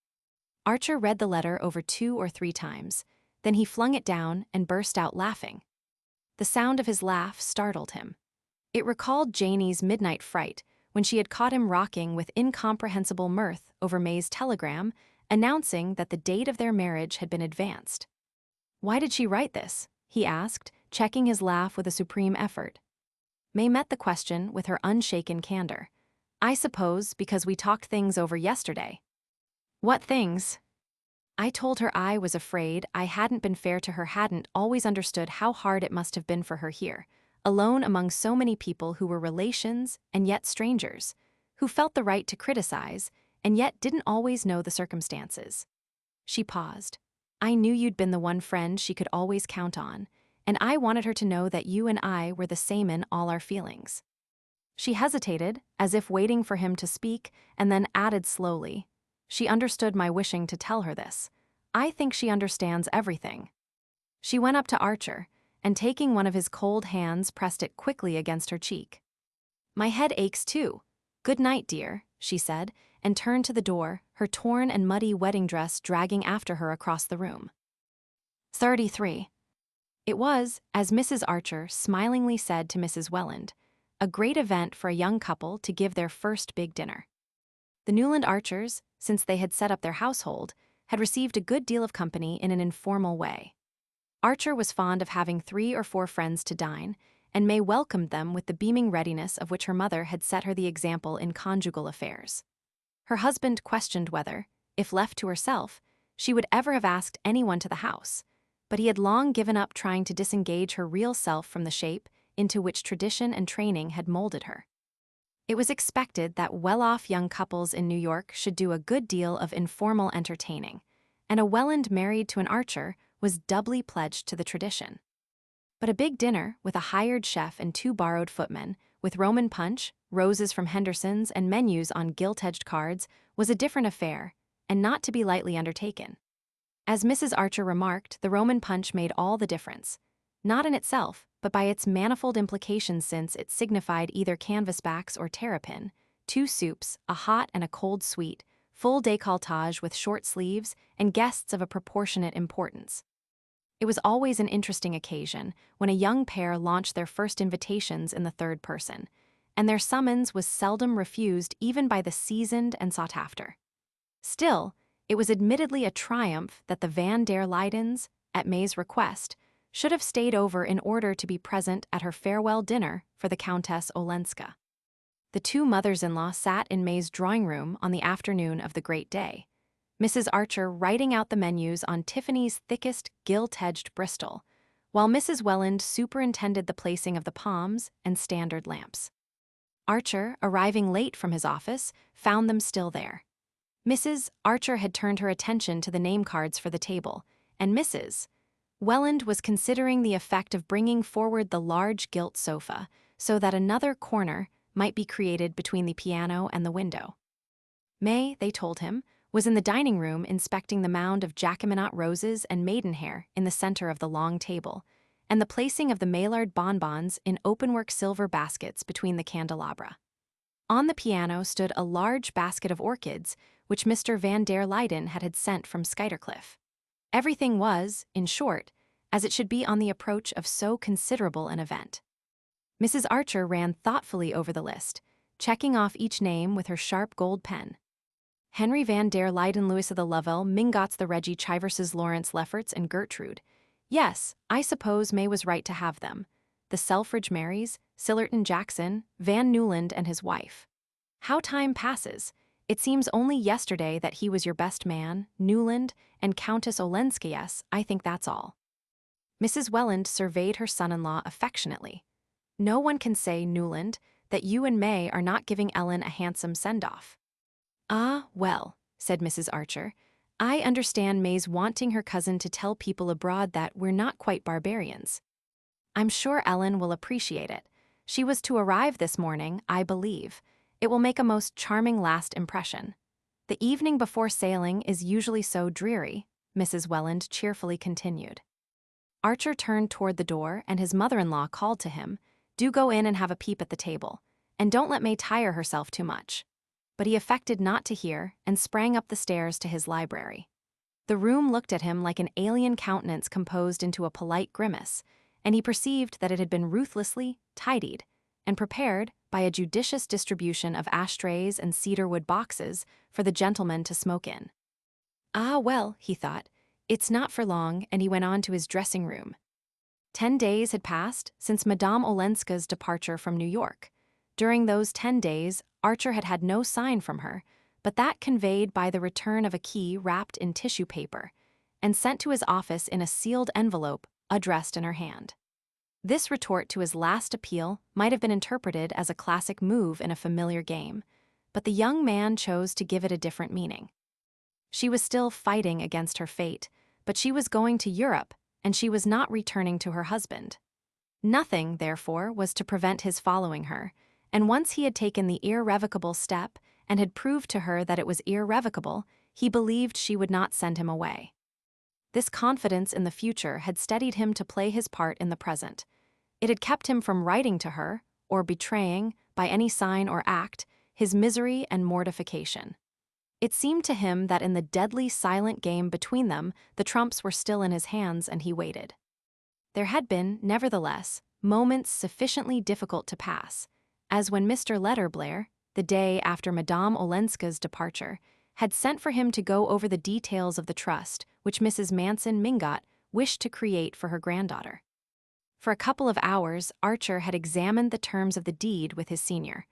Archer read the letter over 2 or 3 times, then he flung it down and burst out laughing. The sound of his laugh startled him. It recalled Janie's midnight fright when she had caught him rocking with incomprehensible mirth over May's telegram announcing that the date of their marriage had been advanced. "Why did she write this?" he asked, checking his laugh with a supreme effort. May met the question with her unshaken candor. "I suppose because we talked things over yesterday." "What things?" "I told her I was afraid I hadn't been fair to her, hadn't always understood how hard it must have been for her here, alone among so many people who were relations and yet strangers, who felt the right to criticize and yet didn't always know the circumstances." She paused. "I knew you'd been the one friend she could always count on, and I wanted her to know that you and I were the same in all our feelings." She hesitated, as if waiting for him to speak, and then added slowly, "She understood my wishing to tell her this. I think she understands everything." She went up to Archer, and taking one of his cold hands pressed it quickly against her cheek. "My head aches too. Good night, dear," she said, and turned to the door, her torn and muddy wedding dress dragging after her across the room. 33. It was, as Mrs. Archer smilingly said to Mrs. Welland, a great event for a young couple to give their first big dinner. The Newland Archers, since they had set up their household, had received a good deal of company in an informal way. Archer was fond of having 3 or 4 friends to dine, and May welcomed them with the beaming readiness of which her mother had set her the example in conjugal affairs. Her husband questioned whether, if left to herself, she would ever have asked anyone to the house, but he had long given up trying to disengage her real self from the shape into which tradition and training had molded her. It was expected that well-off young couples in New York should do a good deal of informal entertaining, and a Welland married to an Archer was doubly pledged to the tradition. But a big dinner with a hired chef and 2 borrowed footmen, with Roman punch, roses from Henderson's, and menus on gilt-edged cards, was a different affair, and not to be lightly undertaken. As Mrs. Archer remarked, the Roman punch made all the difference, not in itself, but by its manifold implications, since it signified either canvasbacks or terrapin, 2 soups, a hot and a cold sweet, full décolletage with short sleeves, and guests of a proportionate importance. It was always an interesting occasion when a young pair launched their first invitations in the third person, and their summons was seldom refused even by the seasoned and sought after. Still, it was admittedly a triumph that the Van der Luydens, at May's request, should have stayed over in order to be present at her farewell dinner for the Countess Olenska. The 2 mothers-in-law sat in May's drawing room on the afternoon of the great day, Mrs. Archer writing out the menus on Tiffany's thickest gilt-edged Bristol, while Mrs. Welland superintended the placing of the palms and standard lamps. Archer, arriving late from his office, found them still there. Mrs. Archer had turned her attention to the name cards for the table, and Mrs. Welland was considering the effect of bringing forward the large gilt sofa so that another corner might be created between the piano and the window. May, they told him, was in the dining room inspecting the mound of Jacqueminot roses and maidenhair in the center of the long table, and the placing of the Maillard bonbons in openwork silver baskets between the candelabra. On the piano stood a large basket of orchids which Mr. Van der Luyden had sent from Skuytercliff. Everything was, in short, as it should be on the approach of so considerable an event. Mrs. Archer ran thoughtfully over the list, checking off each name with her sharp gold pen. Henry Van der Luyden, Louisa the Lovell, Mingotts the Reggie, Chiverses, Lawrence Lefferts, and Gertrude. Yes, I suppose May was right to have them. The Selfridge Marys, Sillerton Jackson, Van Newland and his wife. How time passes. It seems only yesterday that he was your best man, Newland, and Countess Olenska. Yes, I think that's all. Mrs. Welland surveyed her son-in-law affectionately. No one can say, Newland, that you and May are not giving Ellen a handsome send-off. Ah, well, said Mrs. Archer. I understand May's wanting her cousin to tell people abroad that we're not quite barbarians. I'm sure Ellen will appreciate it. She was to arrive this morning, I believe. It will make a most charming last impression. The evening before sailing is usually so dreary, Mrs. Welland cheerfully continued. Archer turned toward the door, and his mother-in-law called to him, Do go in and have a peep at the table, and don't let May tire herself too much. But he affected not to hear, and sprang up the stairs to his library. The room looked at him like an alien countenance composed into a polite grimace, and he perceived that it had been ruthlessly tidied and prepared by a judicious distribution of ashtrays and cedarwood boxes for the gentlemen to smoke in. Ah, well, he thought, it's not for long, and he went on to his dressing room. 10 days had passed since Madame Olenska's departure from New York. During those 10 days, Archer had had no sign from her, but that conveyed by the return of a key wrapped in tissue paper and sent to his office in a sealed envelope addressed in her hand. This retort to his last appeal might have been interpreted as a classic move in a familiar game, but the young man chose to give it a different meaning. She was still fighting against her fate, but she was going to Europe, and she was not returning to her husband. Nothing, therefore, was to prevent his following her, and once he had taken the irrevocable step and had proved to her that it was irrevocable, he believed she would not send him away. This confidence in the future had steadied him to play his part in the present. It had kept him from writing to her, or betraying, by any sign or act, his misery and mortification. It seemed to him that in the deadly silent game between them, the trumps were still in his hands, and he waited. There had been, nevertheless, moments sufficiently difficult to pass, as when Mr. Letterblair, the day after Madame Olenska's departure, had sent for him to go over the details of the trust which Mrs. Manson Mingott wished to create for her granddaughter. For a couple of hours, Archer had examined the terms of the deed with his senior,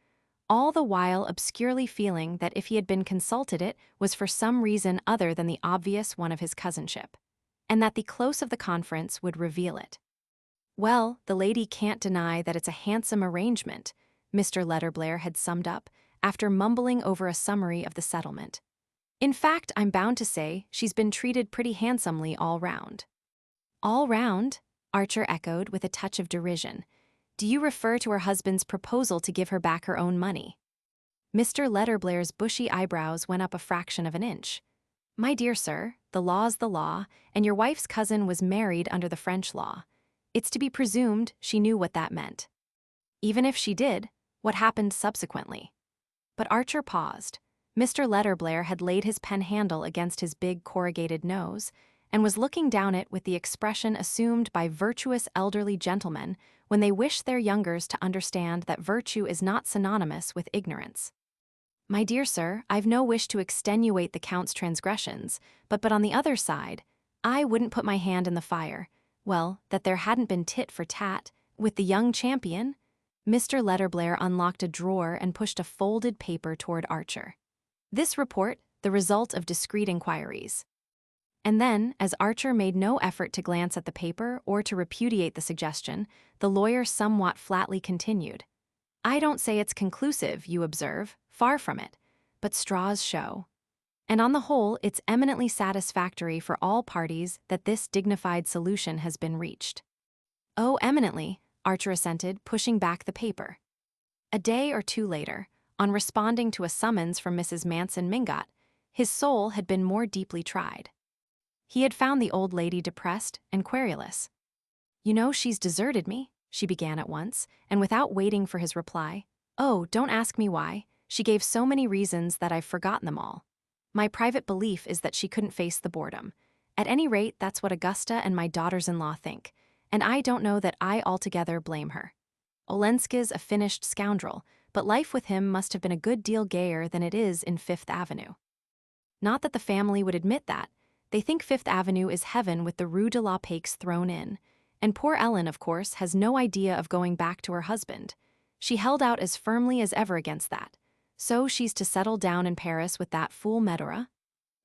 all the while obscurely feeling that if he had been consulted it was for some reason other than the obvious one of his cousinship, and that the close of the conference would reveal it. Well, the lady can't deny that it's a handsome arrangement, Mr. Letterblair had summed up, after mumbling over a summary of the settlement. In fact, I'm bound to say she's been treated pretty handsomely all round. All round? Archer echoed with a touch of derision. Do you refer to her husband's proposal to give her back her own money? Mr. Letterblair's bushy eyebrows went up a fraction of an inch. My dear sir, the law's the law, and your wife's cousin was married under the French law. It's to be presumed she knew what that meant. Even if she did, what happened subsequently? But Archer paused. Mr. Letterblair had laid his pen handle against his big corrugated nose, and was looking down it with the expression assumed by virtuous elderly gentlemen when they wish their youngers to understand that virtue is not synonymous with ignorance. My dear sir, I've no wish to extenuate the Count's transgressions, but on the other side, I wouldn't put my hand in the fire. Well, that there hadn't been tit for tat with the young champion. Mr. Letterblair unlocked a drawer and pushed a folded paper toward Archer. This report, the result of discreet inquiries. And then, as Archer made no effort to glance at the paper or to repudiate the suggestion, the lawyer somewhat flatly continued. I don't say it's conclusive, you observe, far from it, but straws show. And on the whole, it's eminently satisfactory for all parties that this dignified solution has been reached. Oh, eminently, Archer assented, pushing back the paper. A day or two later, on responding to a summons from Mrs. Manson Mingott, his soul had been more deeply tried. He had found the old lady depressed and querulous. You know, she's deserted me, she began at once, and without waiting for his reply, oh, don't ask me why, she gave so many reasons that I've forgotten them all. My private belief is that she couldn't face the boredom. At any rate, that's what Augusta and my daughters-in-law think, and I don't know that I altogether blame her. Olenska's a finished scoundrel, but life with him must have been a good deal gayer than it is in Fifth Avenue. Not that the family would admit that. They think Fifth Avenue is heaven with the Rue de la Paix thrown in, and poor Ellen, of course, has no idea of going back to her husband. She held out as firmly as ever against that. So she's to settle down in Paris with that fool Medora?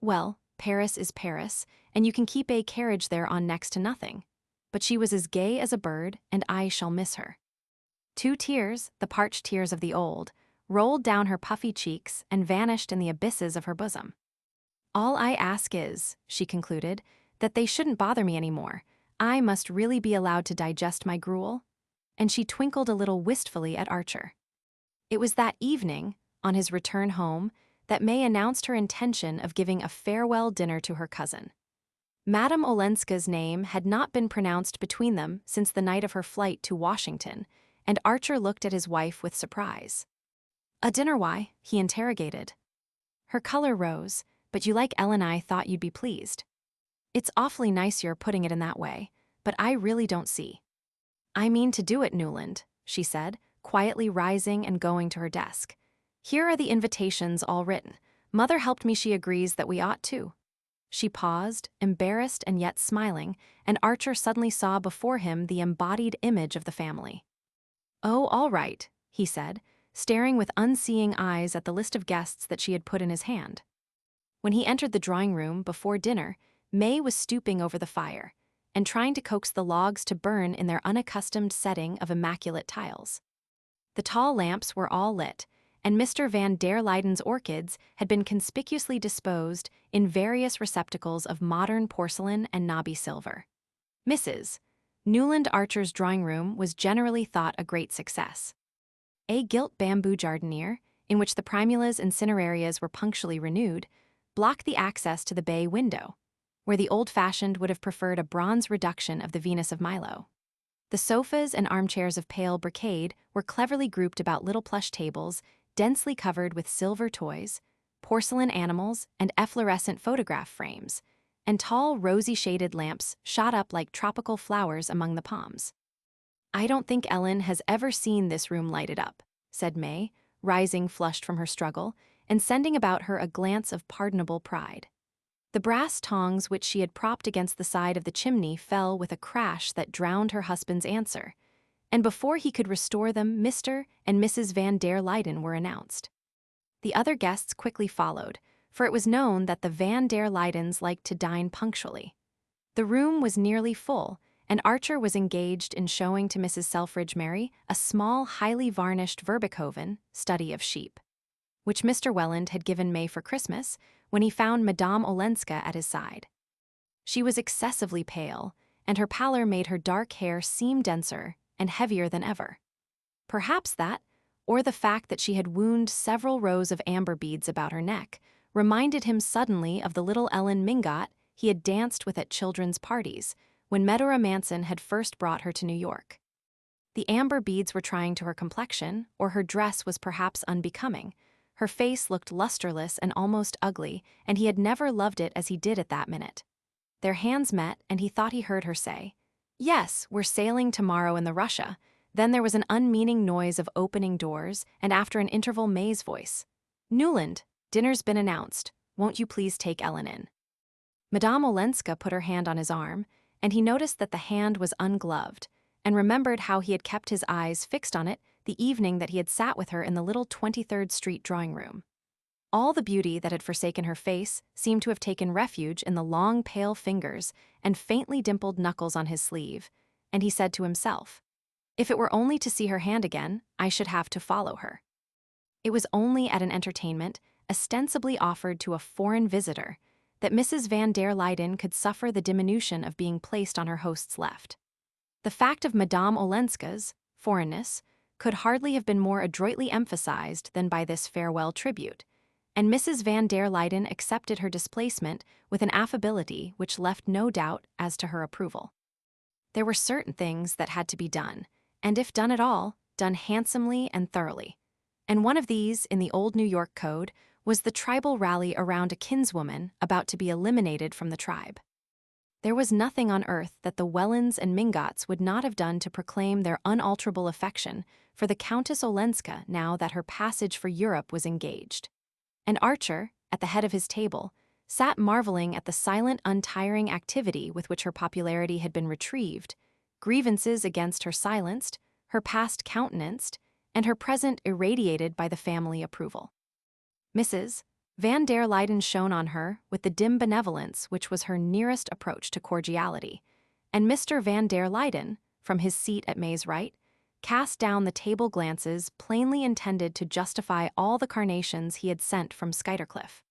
Well, Paris is Paris, and you can keep a carriage there on next to nothing. But she was as gay as a bird, and I shall miss her. 2 tears, the parched tears of the old, rolled down her puffy cheeks and vanished in the abysses of her bosom. All I ask is, she concluded, that they shouldn't bother me anymore. I must really be allowed to digest my gruel. And she twinkled a little wistfully at Archer. It was that evening, on his return home, that May announced her intention of giving a farewell dinner to her cousin. Madame Olenska's name had not been pronounced between them since the night of her flight to Washington, and Archer looked at his wife with surprise. "A dinner, why?" he interrogated. Her color rose, "But you like Ellen, I thought you'd be pleased." "It's awfully nice you're putting it in that way, but I really don't see." "I mean to do it, Newland," she said, quietly rising and going to her desk. "Here are the invitations all written. Mother helped me, she agrees that we ought to." She paused, embarrassed and yet smiling, and Archer suddenly saw before him the embodied image of the family. "Oh, all right," he said, staring with unseeing eyes at the list of guests that she had put in his hand. When he entered the drawing room before dinner, May was stooping over the fire and trying to coax the logs to burn in their unaccustomed setting of immaculate tiles. The tall lamps were all lit, and Mr. Van der Luyden's orchids had been conspicuously disposed in various receptacles of modern porcelain and knobby silver. Mrs. Newland Archer's drawing room was generally thought a great success. A gilt bamboo jardiniere, in which the primulas and cinerarias were punctually renewed, blocked the access to the bay window, where the old-fashioned would have preferred a bronze reduction of the Venus of Milo. The sofas and armchairs of pale brocade were cleverly grouped about little plush tables, densely covered with silver toys, porcelain animals, and efflorescent photograph frames, and tall, rosy-shaded lamps shot up like tropical flowers among the palms. "I don't think Ellen has ever seen this room lighted up," said May, rising flushed from her struggle, and sending about her a glance of pardonable pride. The brass tongs which she had propped against the side of the chimney fell with a crash that drowned her husband's answer, and before he could restore them, Mr. and Mrs. Van der Luyden were announced. The other guests quickly followed, for it was known that the Van der Luydens liked to dine punctually. The room was nearly full, and Archer was engaged in showing to Mrs. Selfridge Mary a small, highly varnished Verbeekhoven study of sheep, which Mr. Welland had given May for Christmas when he found Madame Olenska at his side. She was excessively pale, and her pallor made her dark hair seem denser and heavier than ever. Perhaps that, or the fact that she had wound several rows of amber beads about her neck, reminded him suddenly of the little Ellen Mingott he had danced with at children's parties when Medora Manson had first brought her to New York. The amber beads were trying to her complexion, or her dress was perhaps unbecoming. Her face looked lusterless and almost ugly, and he had never loved it as he did at that minute. Their hands met, and he thought he heard her say, "Yes, we're sailing tomorrow in the Russia." Then there was an unmeaning noise of opening doors, and after an interval May's voice, "Newland, dinner's been announced. Won't you please take Ellen in?" Madame Olenska put her hand on his arm, and he noticed that the hand was ungloved, and remembered how he had kept his eyes fixed on it the evening that he had sat with her in the little 23rd Street drawing room. All the beauty that had forsaken her face seemed to have taken refuge in the long, pale fingers and faintly dimpled knuckles on his sleeve, and he said to himself, "If it were only to see her hand again, I should have to follow her." It was only at an entertainment, ostensibly offered to a foreign visitor, that Mrs. Van der Luyden could suffer the diminution of being placed on her host's left. The fact of Madame Olenska's foreignness could hardly have been more adroitly emphasized than by this farewell tribute, and Mrs. Van der Luyden accepted her displacement with an affability which left no doubt as to her approval. There were certain things that had to be done, and if done at all, done handsomely and thoroughly. And one of these, in the old New York Code, was the tribal rally around a kinswoman about to be eliminated from the tribe. There was nothing on earth that the Wellands and Mingotts would not have done to proclaim their unalterable affection for the Countess Olenska now that her passage for Europe was engaged. And Archer, at the head of his table, sat marveling at the silent, untiring activity with which her popularity had been retrieved, grievances against her silenced, her past countenanced, and her present irradiated by the family approval. Mrs. Van der Luyden shone on her with the dim benevolence which was her nearest approach to cordiality, and Mr. Van der Luyden, from his seat at May's right, cast down the table glances plainly intended to justify all the carnations he had sent from Skuytercliff.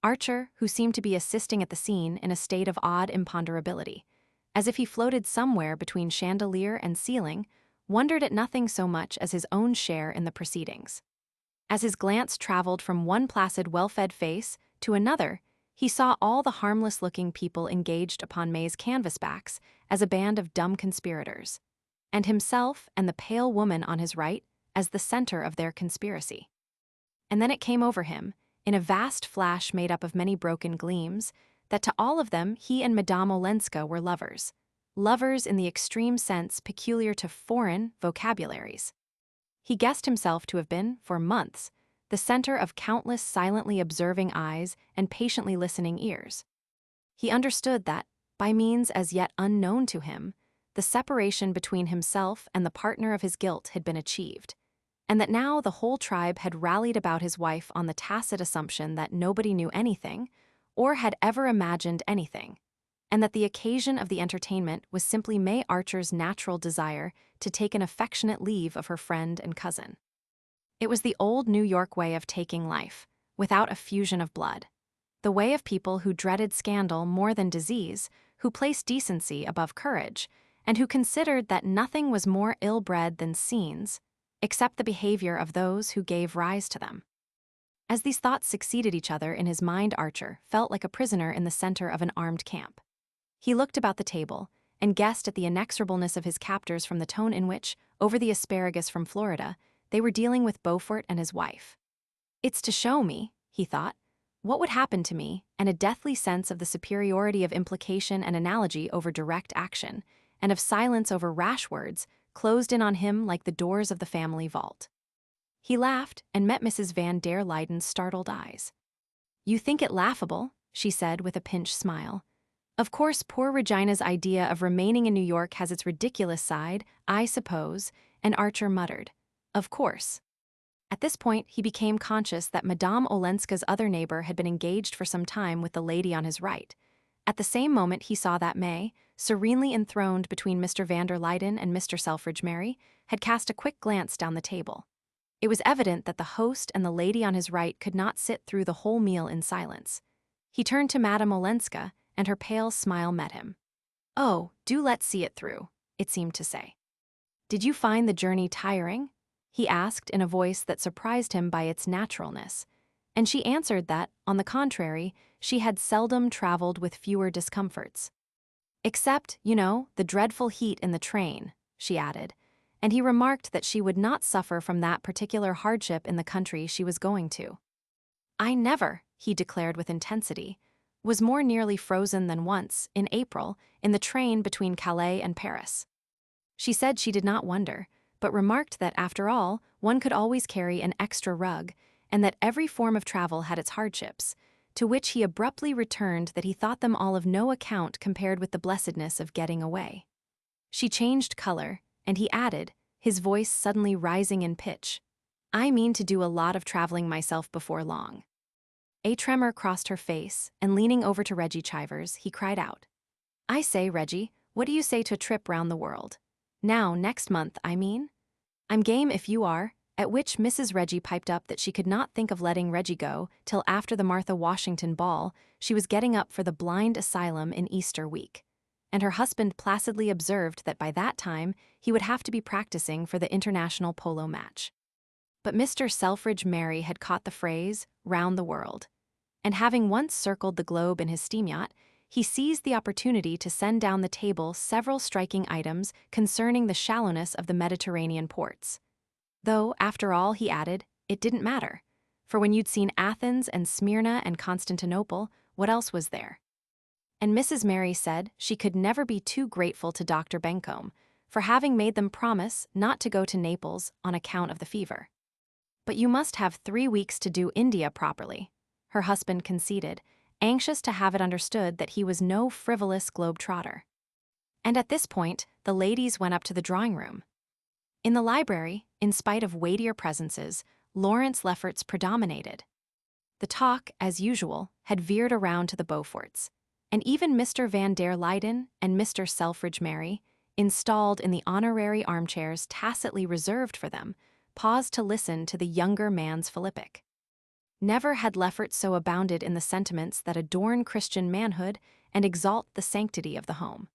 Archer, who seemed to be assisting at the scene in a state of odd imponderability, as if he floated somewhere between chandelier and ceiling, wondered at nothing so much as his own share in the proceedings. As his glance traveled from one placid, well-fed face to another, he saw all the harmless-looking people engaged upon May's canvasbacks as a band of dumb conspirators, and himself and the pale woman on his right as the center of their conspiracy. And then it came over him, in a vast flash made up of many broken gleams, that to all of them he and Madame Olenska were lovers. Lovers in the extreme sense peculiar to foreign vocabularies. He guessed himself to have been, for months, the center of countless silently observing eyes and patiently listening ears. He understood that, by means as yet unknown to him, the separation between himself and the partner of his guilt had been achieved, and that now the whole tribe had rallied about his wife on the tacit assumption that nobody knew anything, or had ever imagined anything, and that the occasion of the entertainment was simply May Archer's natural desire to take an affectionate leave of her friend and cousin. It was the old New York way of taking life, without a fusion of blood. The way of people who dreaded scandal more than disease, who placed decency above courage, and who considered that nothing was more ill-bred than scenes, except the behavior of those who gave rise to them. As these thoughts succeeded each other in his mind, Archer felt like a prisoner in the center of an armed camp. He looked about the table and guessed at the inexorableness of his captors from the tone in which, over the asparagus from Florida, they were dealing with Beaufort and his wife. It's to show me, he thought, what would happen to me, and a deathly sense of the superiority of implication and analogy over direct action, and of silence over rash words, closed in on him like the doors of the family vault. He laughed and met Mrs. Van der Luyden's startled eyes. "You think it laughable," she said with a pinched smile. "Of course, poor Regina's idea of remaining in New York has its ridiculous side, I suppose," and Archer muttered, "Of course." At this point, he became conscious that Madame Olenska's other neighbor had been engaged for some time with the lady on his right. At the same moment, he saw that May, serenely enthroned between Mr. Van der Luyden and Mr. Selfridge Merry, had cast a quick glance down the table. It was evident that the host and the lady on his right could not sit through the whole meal in silence. He turned to Madame Olenska, and her pale smile met him. "Oh, do let's see it through," it seemed to say. "Did you find the journey tiring?" he asked in a voice that surprised him by its naturalness, and she answered that, on the contrary, she had seldom traveled with fewer discomforts. "Except, the dreadful heat in the train," she added, and he remarked that she would not suffer from that particular hardship in the country she was going to. "I never," he declared with intensity, "was more nearly frozen than once, in April, in the train between Calais and Paris." She said she did not wonder, but remarked that, after all, one could always carry an extra rug, and that every form of travel had its hardships, to which he abruptly returned that he thought them all of no account compared with the blessedness of getting away. She changed color, and he added, his voice suddenly rising in pitch, "I mean to do a lot of traveling myself before long." A tremor crossed her face, and leaning over to Reggie Chivers, he cried out, "I say, Reggie, what do you say to a trip round the world? Now, next month, I mean? I'm game if you are," at which Mrs. Reggie piped up that she could not think of letting Reggie go till after the Martha Washington ball. She was getting up for the blind asylum in Easter week, and her husband placidly observed that by that time he would have to be practicing for the international polo match. But Mr. Selfridge Merry had caught the phrase, "round the world," and having once circled the globe in his steam yacht, he seized the opportunity to send down the table several striking items concerning the shallowness of the Mediterranean ports. Though, after all, he added, it didn't matter, for when you'd seen Athens and Smyrna and Constantinople, what else was there? And Mrs. Merry said she could never be too grateful to Dr. Bencomb for having made them promise not to go to Naples on account of the fever. "But you must have 3 weeks to do India properly," her husband conceded, anxious to have it understood that he was no frivolous globe-trotter. And at this point, the ladies went up to the drawing-room. In the library, in spite of weightier presences, Lawrence Lefferts predominated. The talk, as usual, had veered around to the Beauforts, and even Mr. van der Leyden and Mr. Selfridge Merry, installed in the honorary armchairs tacitly reserved for them, paused to listen to the younger man's philippic. Never had Lefferts so abounded in the sentiments that adorn Christian manhood and exalt the sanctity of the home.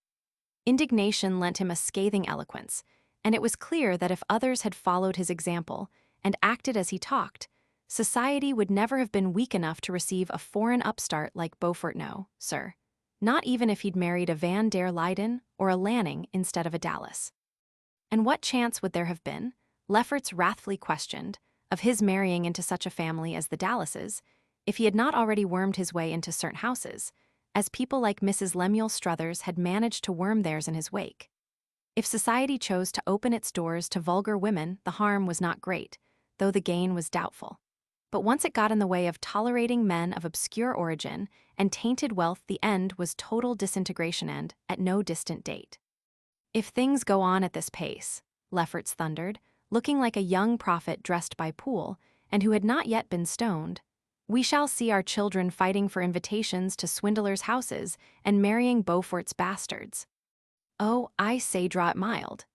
Indignation lent him a scathing eloquence, and it was clear that if others had followed his example and acted as he talked, society would never have been weak enough to receive a foreign upstart like Beaufort. No, sir. Not even if he'd married a Van der Leyden or a Lanning instead of a Dallas. And what chance would there have been, Lefferts wrathfully questioned, of his marrying into such a family as the Dallases, if he had not already wormed his way into certain houses, as people like Mrs. Lemuel Struthers had managed to worm theirs in his wake? If society chose to open its doors to vulgar women, the harm was not great, though the gain was doubtful. But once it got in the way of tolerating men of obscure origin and tainted wealth, the end was total disintegration, and at no distant date. If things go on at this pace, Lefferts thundered, looking like a young prophet dressed by Poole and who had not yet been stoned, we shall see our children fighting for invitations to swindlers' houses and marrying Beaufort's bastards. Oh, I say, draw it mild.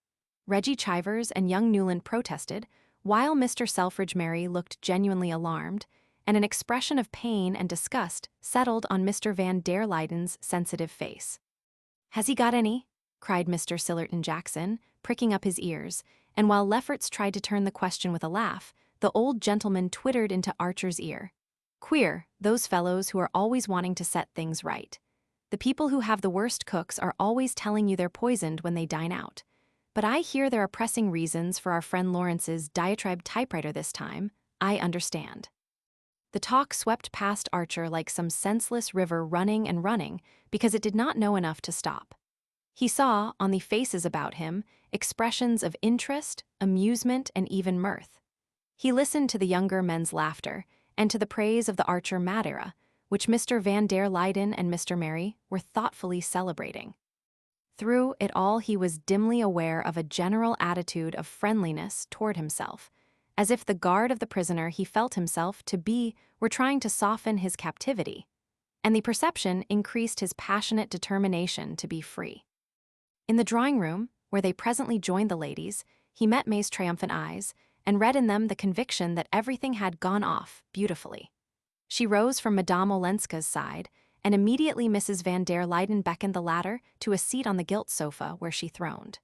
Reggie Chivers and young Newland protested, while Mr. Selfridge Merry looked genuinely alarmed, and an expression of pain and disgust settled on Mr. van der Leyden's sensitive face. Has he got any? Cried Mr. Sillerton Jackson, pricking up his ears, and while Lefferts tried to turn the question with a laugh, the old gentleman twittered into Archer's ear. Queer, those fellows who are always wanting to set things right. The people who have the worst cooks are always telling you they're poisoned when they dine out. But I hear there are pressing reasons for our friend Lawrence's diatribe typewriter this time. I understand. The talk swept past Archer like some senseless river running and running because it did not know enough to stop. He saw, on the faces about him, expressions of interest, amusement, and even mirth. He listened to the younger men's laughter and to the praise of the Archer Madeira, which Mr. van der Leyden and Mr. Merry were thoughtfully celebrating. Through it all he was dimly aware of a general attitude of friendliness toward himself, as if the guard of the prisoner he felt himself to be were trying to soften his captivity, and the perception increased his passionate determination to be free. In the drawing-room, where they presently joined the ladies, he met May's triumphant eyes and read in them the conviction that everything had gone off beautifully. She rose from Madame Olenska's side, and immediately Mrs. van der Leyden beckoned the latter to a seat on the gilt sofa where she throned.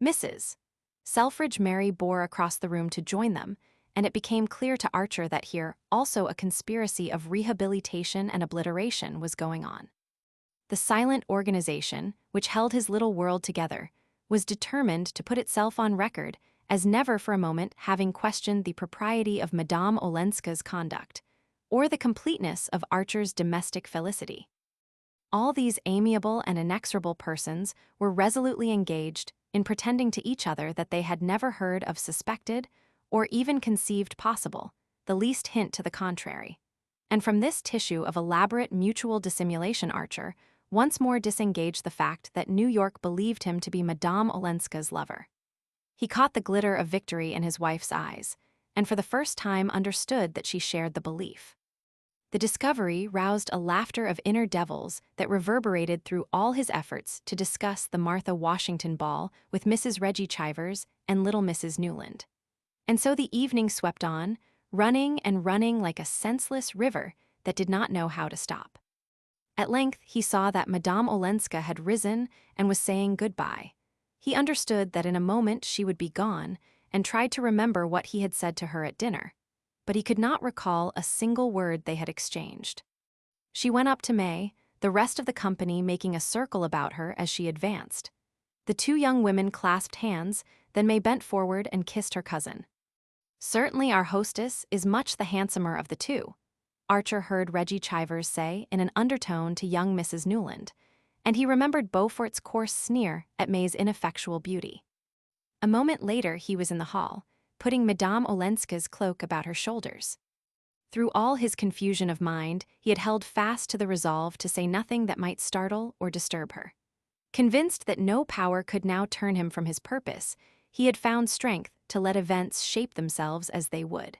Mrs. Selfridge Merry bore across the room to join them, and it became clear to Archer that here also a conspiracy of rehabilitation and obliteration was going on. The silent organization, which held his little world together, was determined to put itself on record as never for a moment having questioned the propriety of Madame Olenska's conduct, or the completeness of Archer's domestic felicity. All these amiable and inexorable persons were resolutely engaged in pretending to each other that they had never heard of, suspected, or even conceived possible, the least hint to the contrary. And from this tissue of elaborate mutual dissimulation Archer once more disengaged the fact that New York believed him to be Madame Olenska's lover. He caught the glitter of victory in his wife's eyes, and for the first time understood that she shared the belief. The discovery roused a laughter of inner devils that reverberated through all his efforts to discuss the Martha Washington ball with Mrs. Reggie Chivers and little Mrs. Newland. And so the evening swept on, running and running like a senseless river that did not know how to stop. At length he saw that Madame Olenska had risen and was saying goodbye. He understood that in a moment she would be gone, and tried to remember what he had said to her at dinner, but he could not recall a single word they had exchanged. She went up to May, the rest of the company making a circle about her as she advanced. The two young women clasped hands, then May bent forward and kissed her cousin. Certainly our hostess is much the handsomer of the two, Archer heard Reggie Chivers say in an undertone to young Mrs. Newland, and he remembered Beaufort's coarse sneer at May's ineffectual beauty. A moment later he was in the hall, putting Madame Olenska's cloak about her shoulders. Through all his confusion of mind, he had held fast to the resolve to say nothing that might startle or disturb her. Convinced that no power could now turn him from his purpose, he had found strength to let events shape themselves as they would.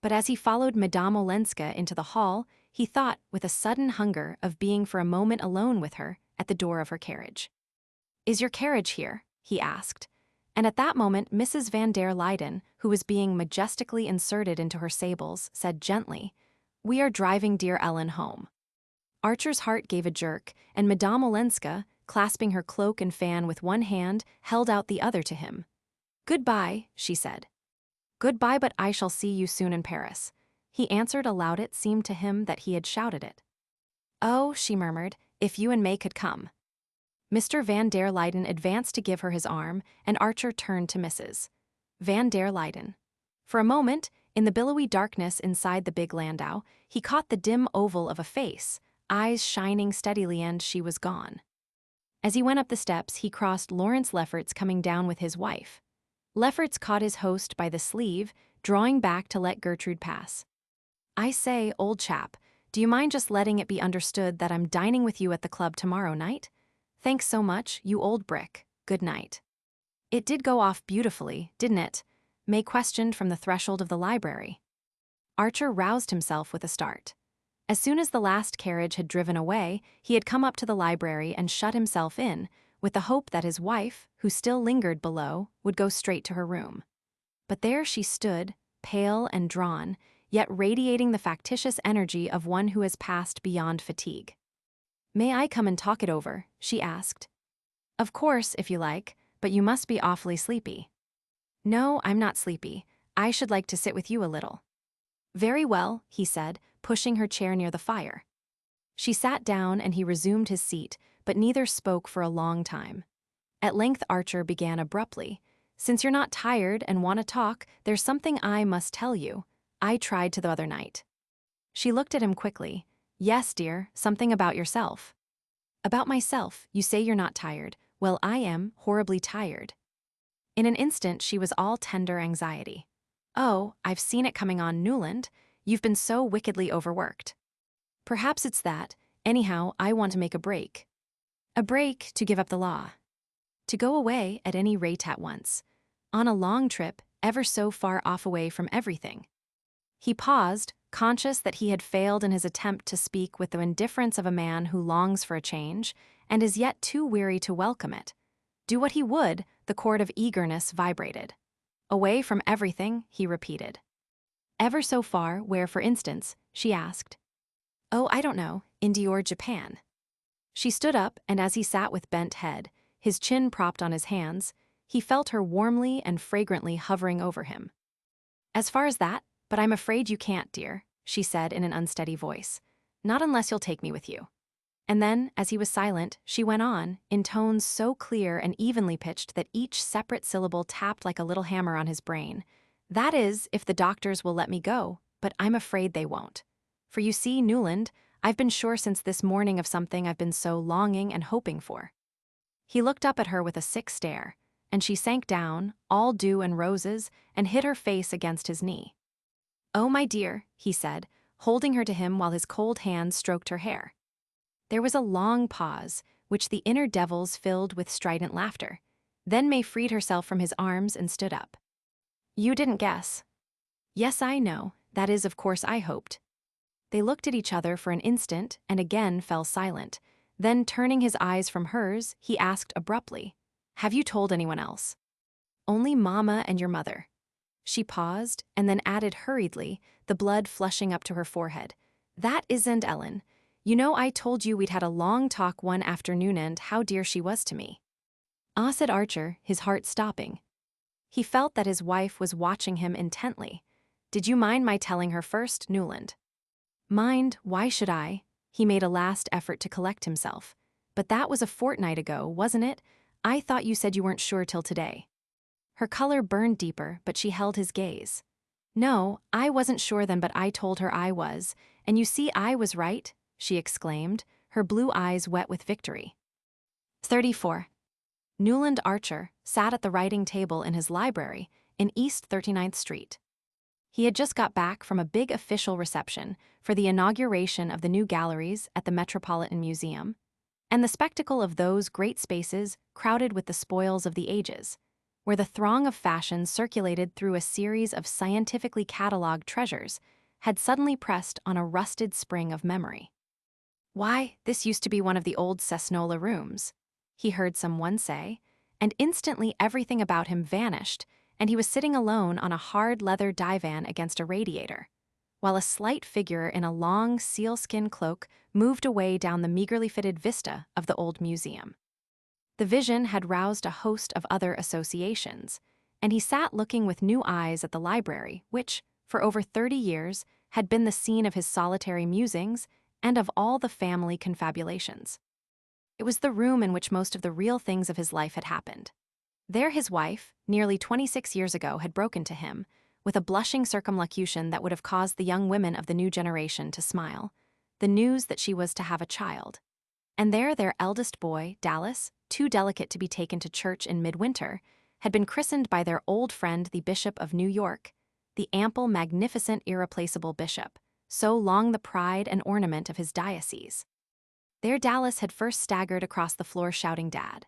But as he followed Madame Olenska into the hall, he thought, with a sudden hunger, of being for a moment alone with her at the door of her carriage. "Is your carriage here?" he asked. And at that moment Mrs. van der Luyden, who was being majestically inserted into her sables, said gently, "We are driving dear Ellen home." Archer's heart gave a jerk, and Madame Olenska, clasping her cloak and fan with one hand, held out the other to him. "Goodbye," she said. "Goodbye, but I shall see you soon in Paris." He answered aloud. It seemed to him that he had shouted it. "Oh," she murmured, "if you and May could come." Mr. van der Luyden advanced to give her his arm, and Archer turned to Mrs. van der Luyden. For a moment, in the billowy darkness inside the big landau, he caught the dim oval of a face, eyes shining steadily, and she was gone. As he went up the steps, he crossed Lawrence Lefferts coming down with his wife. Lefferts caught his host by the sleeve, drawing back to let Gertrude pass. "I say, old chap, do you mind just letting it be understood that I'm dining with you at the club tomorrow night? Thanks so much, you old brick. Good night." "It did go off beautifully, didn't it?" May questioned from the threshold of the library. Archer roused himself with a start. As soon as the last carriage had driven away, he had come up to the library and shut himself in, with the hope that his wife, who still lingered below, would go straight to her room. But there she stood, pale and drawn, yet radiating the factitious energy of one who has passed beyond fatigue. "May I come and talk it over?" she asked. "Of course, if you like, but you must be awfully sleepy." "No, I'm not sleepy. I should like to sit with you a little." "Very well," he said, pushing her chair near the fire. She sat down and he resumed his seat, but neither spoke for a long time. At length Archer began abruptly, "Since you're not tired and want to talk, there's something I must tell you. I tried to the other night." She looked at him quickly. "Yes, dear, something about yourself." "About myself, you say you're not tired. Well, I am, horribly tired." In an instant she was all tender anxiety. "Oh, I've seen it coming on, Newland. You've been so wickedly overworked." "Perhaps it's that. Anyhow, I want to make a break." "A break to give up the law." "To go away, at any rate at once. On a long trip, ever so far off away from everything." He paused, conscious that he had failed in his attempt to speak with the indifference of a man who longs for a change, and is yet too weary to welcome it. Do what he would, the chord of eagerness vibrated. "Away from everything," he repeated. "Ever so far, where, for instance?" she asked. "Oh, I don't know, India or Japan." She stood up, and as he sat with bent head, his chin propped on his hands, he felt her warmly and fragrantly hovering over him. "As far as that, but I'm afraid you can't, dear," she said in an unsteady voice. "Not unless you'll take me with you." And then, as he was silent, she went on, in tones so clear and evenly pitched that each separate syllable tapped like a little hammer on his brain. "That is, if the doctors will let me go, but I'm afraid they won't. For you see, Newland, I've been sure since this morning of something I've been so longing and hoping for." He looked up at her with a sick stare, and she sank down, all dew and roses, and hid her face against his knee. "Oh, my dear," he said, holding her to him while his cold hands stroked her hair. There was a long pause, which the inner devils filled with strident laughter. Then May freed herself from his arms and stood up. "You didn't guess." "Yes, I know. That is, of course, I hoped." They looked at each other for an instant and again fell silent. Then, turning his eyes from hers, he asked abruptly, "Have you told anyone else?" "Only Mama and your mother." She paused and then added hurriedly, the blood flushing up to her forehead, "That isn't Ellen. You know I told you we'd had a long talk one afternoon and how dear she was to me." "Ah," said Archer, his heart stopping. He felt that his wife was watching him intently. "Did you mind my telling her first, Newland?" "Mind, why should I?" He made a last effort to collect himself. "But that was a fortnight ago, wasn't it? I thought you said you weren't sure till today." Her color burned deeper, but she held his gaze. "No, I wasn't sure then, but I told her I was, and you see I was right," she exclaimed, her blue eyes wet with victory. 34. Newland Archer sat at the writing table in his library in East 39th Street. He had just got back from a big official reception for the inauguration of the new galleries at the Metropolitan Museum, and the spectacle of those great spaces crowded with the spoils of the ages, where the throng of fashion circulated through a series of scientifically catalogued treasures, had suddenly pressed on a rusted spring of memory. "Why, this used to be one of the old Cessnola rooms," he heard someone say, and instantly everything about him vanished, and he was sitting alone on a hard leather divan against a radiator, while a slight figure in a long sealskin cloak moved away down the meagerly fitted vista of the old museum. The vision had roused a host of other associations, and he sat looking with new eyes at the library, which, for over 30 years, had been the scene of his solitary musings and of all the family confabulations. It was the room in which most of the real things of his life had happened. There his wife, nearly 26 years ago, had broken to him, with a blushing circumlocution that would have caused the young women of the new generation to smile, the news that she was to have a child. And there their eldest boy, Dallas, too delicate to be taken to church in midwinter, had been christened by their old friend the Bishop of New York, the ample, magnificent, irreplaceable bishop, so long the pride and ornament of his diocese. There Dallas had first staggered across the floor shouting "Dad,"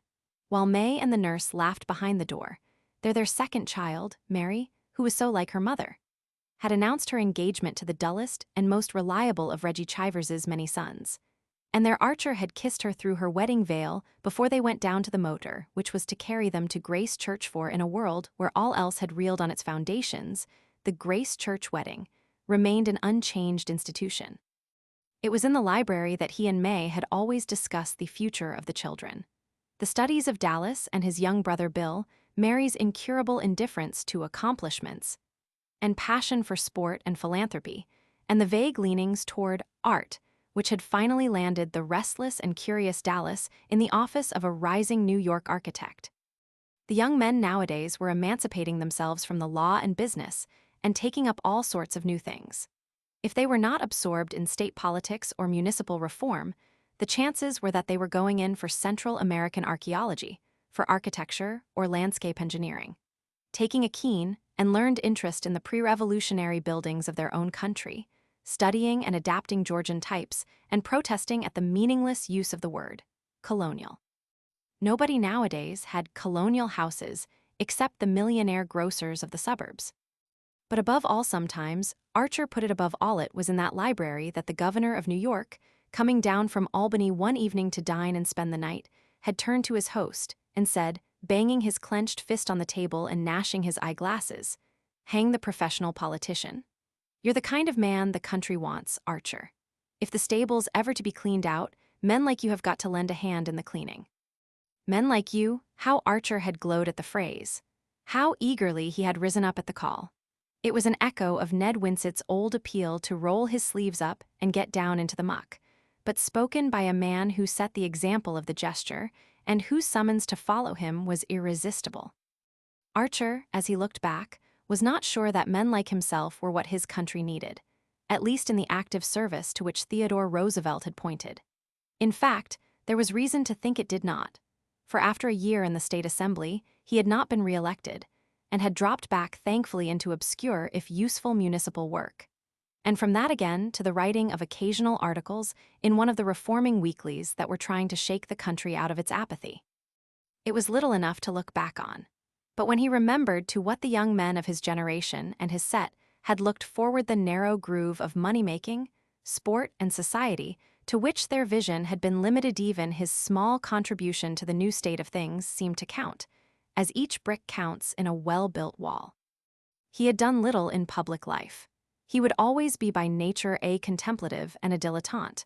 while May and the nurse laughed behind the door. There their second child, Mary, who was so like her mother, had announced her engagement to the dullest and most reliable of Reggie Chivers's many sons. And their Archer had kissed her through her wedding veil before they went down to the motor, which was to carry them to Grace Church, for in a world where all else had reeled on its foundations, the Grace Church wedding remained an unchanged institution. It was in the library that he and May had always discussed the future of the children. The studies of Dallas and his young brother Bill, Mary's incurable indifference to accomplishments, and passion for sport and philanthropy, and the vague leanings toward art, which had finally landed the restless and curious Dallas in the office of a rising New York architect. The young men nowadays were emancipating themselves from the law and business and taking up all sorts of new things. If they were not absorbed in state politics or municipal reform, the chances were that they were going in for Central American archaeology, for architecture or landscape engineering, taking a keen and learned interest in the pre-revolutionary buildings of their own country, studying and adapting Georgian types, and protesting at the meaningless use of the word colonial. Nobody nowadays had colonial houses except the millionaire grocers of the suburbs. But above all, sometimes, Archer put it above all, it was in that library that the governor of New York, coming down from Albany one evening to dine and spend the night, had turned to his host and said, banging his clenched fist on the table and gnashing his eyeglasses, "Hang the professional politician. You're the kind of man the country wants, Archer. If the stable's ever to be cleaned out, men like you have got to lend a hand in the cleaning." Men like you, how Archer had glowed at the phrase. How eagerly he had risen up at the call. It was an echo of Ned Winsett's old appeal to roll his sleeves up and get down into the muck, but spoken by a man who set the example of the gesture and whose summons to follow him was irresistible. Archer, as he looked back, was not sure that men like himself were what his country needed, at least in the active service to which Theodore Roosevelt had pointed. In fact, there was reason to think it did not, for after a year in the State Assembly, he had not been re-elected, and had dropped back thankfully into obscure if useful municipal work. And from that again to the writing of occasional articles in one of the reforming weeklies that were trying to shake the country out of its apathy. It was little enough to look back on. But when he remembered to what the young men of his generation and his set had looked forward, the narrow groove of money-making, sport, and society, to which their vision had been limited, even his small contribution to the new state of things seemed to count, as each brick counts in a well-built wall. He had done little in public life. He would always be by nature a contemplative and a dilettante,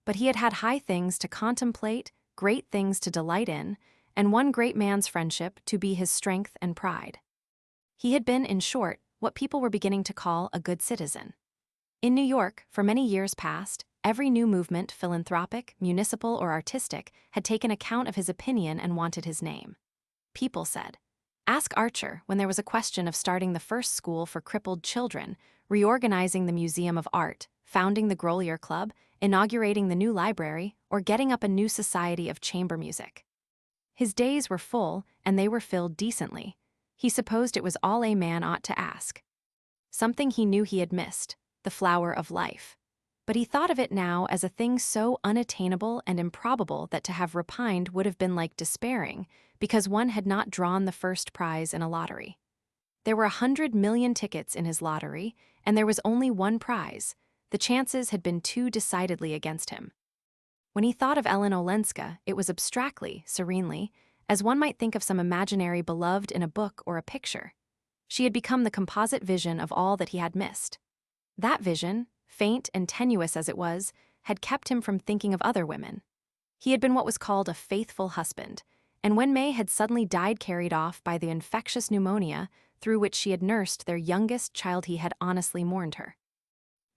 but he had had high things to contemplate, great things to delight in, and one great man's friendship to be his strength and pride. He had been, in short, what people were beginning to call a good citizen. In New York, for many years past, every new movement, philanthropic, municipal, or artistic, had taken account of his opinion and wanted his name. People said, "Ask Archer," when there was a question of starting the first school for crippled children, reorganizing the Museum of Art, founding the Grolier Club, inaugurating the new library, or getting up a new society of chamber music. His days were full, and they were filled decently. He supposed it was all a man ought to ask. Something he knew he had missed, the flower of life. but he thought of it now as a thing so unattainable and improbable that to have repined would have been like despairing, because one had not drawn the first prize in a lottery. There were 100 million tickets in his lottery, and there was only one prize. The chances had been too decidedly against him. When he thought of Ellen Olenska, it was abstractly, serenely, as one might think of some imaginary beloved in a book or a picture. She had become the composite vision of all that he had missed. That vision, faint and tenuous as it was, had kept him from thinking of other women. He had been what was called a faithful husband, and when May had suddenly died carried off by the infectious pneumonia through which she had nursed their youngest child, he had honestly mourned her.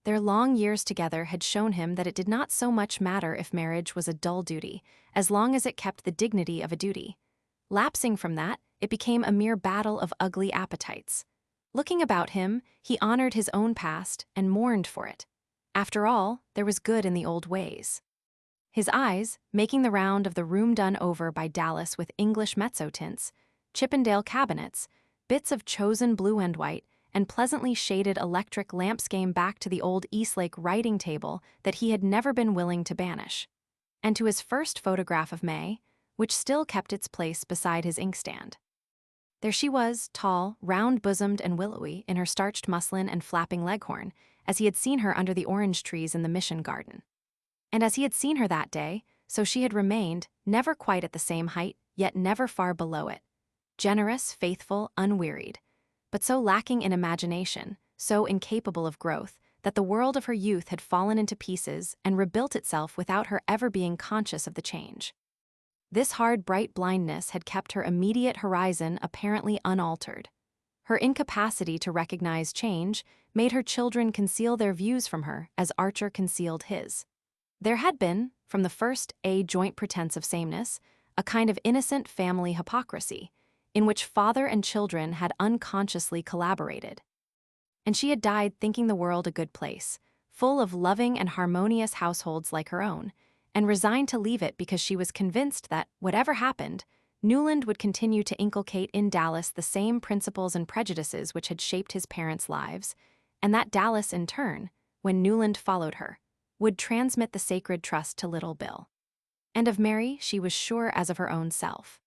Their long years together had shown him that it did not so much matter if marriage was a dull duty, as long as it kept the dignity of a duty. Lapsing from that, it became a mere battle of ugly appetites. Looking about him, he honored his own past and mourned for it. After all, there was good in the old ways. His eyes, making the round of the room done over by Dallas with English mezzotints, Chippendale cabinets, bits of chosen blue and white, and pleasantly shaded electric lamps came back to the old Eastlake writing table that he had never been willing to banish, and to his first photograph of May, which still kept its place beside his inkstand. There she was, tall, round-bosomed and willowy, in her starched muslin and flapping leghorn, as he had seen her under the orange trees in the mission garden. And as he had seen her that day, so she had remained, never quite at the same height, yet never far below it. Generous, faithful, unwearied, but so lacking in imagination, so incapable of growth, that the world of her youth had fallen into pieces and rebuilt itself without her ever being conscious of the change. This hard, bright blindness had kept her immediate horizon apparently unaltered. Her incapacity to recognize change made her children conceal their views from her as Archer concealed his. There had been, from the first, a joint pretense of sameness, a kind of innocent family hypocrisy, in which father and children had unconsciously collaborated. And she had died thinking the world a good place, full of loving and harmonious households like her own, and resigned to leave it because she was convinced that, whatever happened, Newland would continue to inculcate in Dallas the same principles and prejudices which had shaped his parents' lives, and that Dallas, in turn, when Newland followed her, would transmit the sacred trust to little Bill. And of Mary she was sure as of her own self.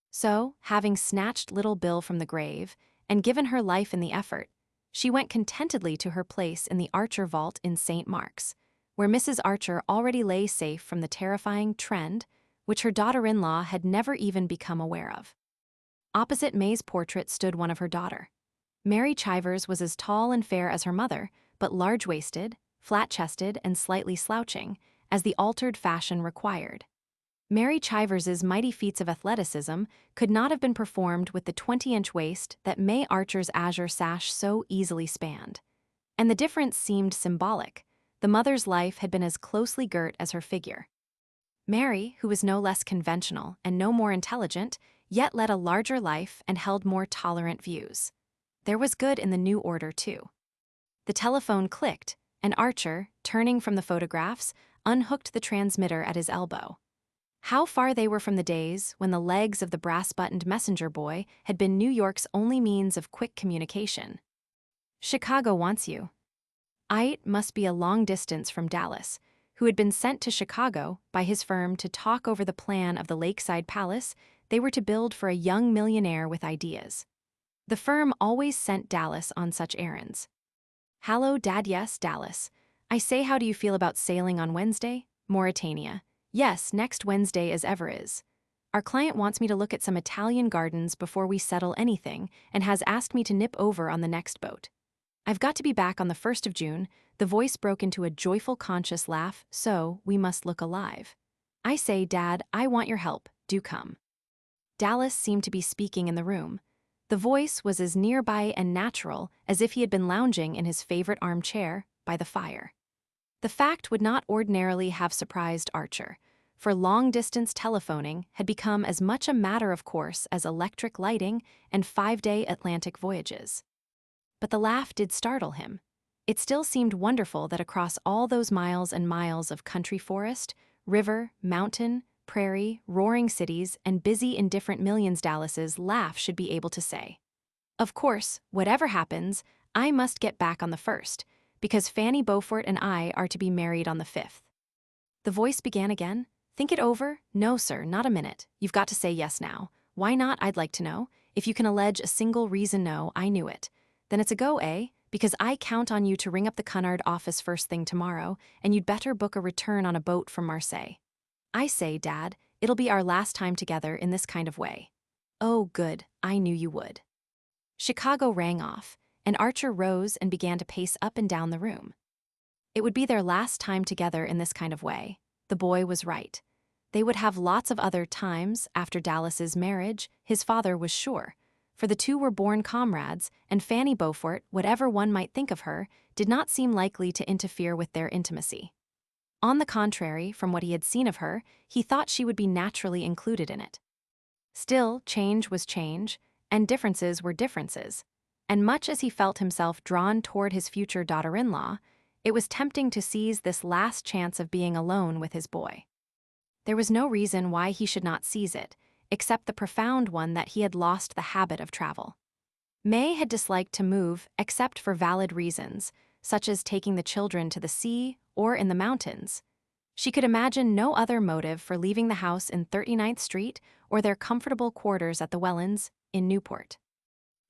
So, having snatched little Bill from the grave, and given her life in the effort, she went contentedly to her place in the Archer vault in St. Mark's, where Mrs. Archer already lay safe from the terrifying trend which her daughter-in-law had never even become aware of. Opposite May's portrait stood one of her daughter. Mary Chivers was as tall and fair as her mother, but large-waisted, flat-chested, and slightly slouching, as the altered fashion required. Mary Chivers's mighty feats of athleticism could not have been performed with the 20-inch waist that May Archer's azure sash so easily spanned. And the difference seemed symbolic. The mother's life had been as closely girt as her figure. Mary, who was no less conventional and no more intelligent, yet led a larger life and held more tolerant views. There was good in the new order, too. The telephone clicked, and Archer, turning from the photographs, unhooked the transmitter at his elbow. How far they were from the days when the legs of the brass-buttoned messenger boy had been New York's only means of quick communication. "Chicago wants you." It must be a long distance from Dallas, who had been sent to Chicago by his firm to talk over the plan of the lakeside palace they were to build for a young millionaire with ideas. The firm always sent Dallas on such errands. "Hallo, Dad. Yes, Dallas. I say, how do you feel about sailing on Wednesday? Mauritania. Yes, next Wednesday as ever is. Our client wants me to look at some Italian gardens before we settle anything and has asked me to nip over on the next boat. I've got to be back on the 1st of June." The voice broke into a joyful, conscious laugh, "So, we must look alive. I say, Dad, I want your help. Do come." Dallas seemed to be speaking in the room. The voice was as nearby and natural as if he had been lounging in his favorite armchair by the fire. The fact would not ordinarily have surprised Archer, for long-distance telephoning had become as much a matter of course as electric lighting and 5-day Atlantic voyages. But the laugh did startle him. It still seemed wonderful that across all those miles and miles of country forest, river, mountain, prairie, roaring cities, and busy indifferent millions Dallas's laugh should be able to say, "Of course, whatever happens, I must get back on the 1st, because Fanny Beaufort and I are to be married on the 5th. The voice began again. Think it over? No, sir, not a minute. You've got to say yes now. Why not, I'd like to know? If you can allege a single reason no, I knew it. Then it's a go, eh? Because I count on you to ring up the Cunard office first thing tomorrow, and you'd better book a return on a boat from Marseille. I say, Dad, it'll be our last time together in this kind of way. Oh, good, I knew you would. Chicago rang off, and Archer rose and began to pace up and down the room. It would be their last time together in this kind of way. The boy was right. They would have lots of other times after Dallas's marriage, his father was sure, for the two were born comrades, and Fanny Beaufort, whatever one might think of her, did not seem likely to interfere with their intimacy. On the contrary, from what he had seen of her, he thought she would be naturally included in it. Still, change was change, and differences were differences, and much as he felt himself drawn toward his future daughter-in-law, it was tempting to seize this last chance of being alone with his boy. There was no reason why he should not seize it, except the profound one that he had lost the habit of travel. May had disliked to move except for valid reasons, such as taking the children to the sea or in the mountains. She could imagine no other motive for leaving the house in 39th Street or their comfortable quarters at the Wellands in Newport.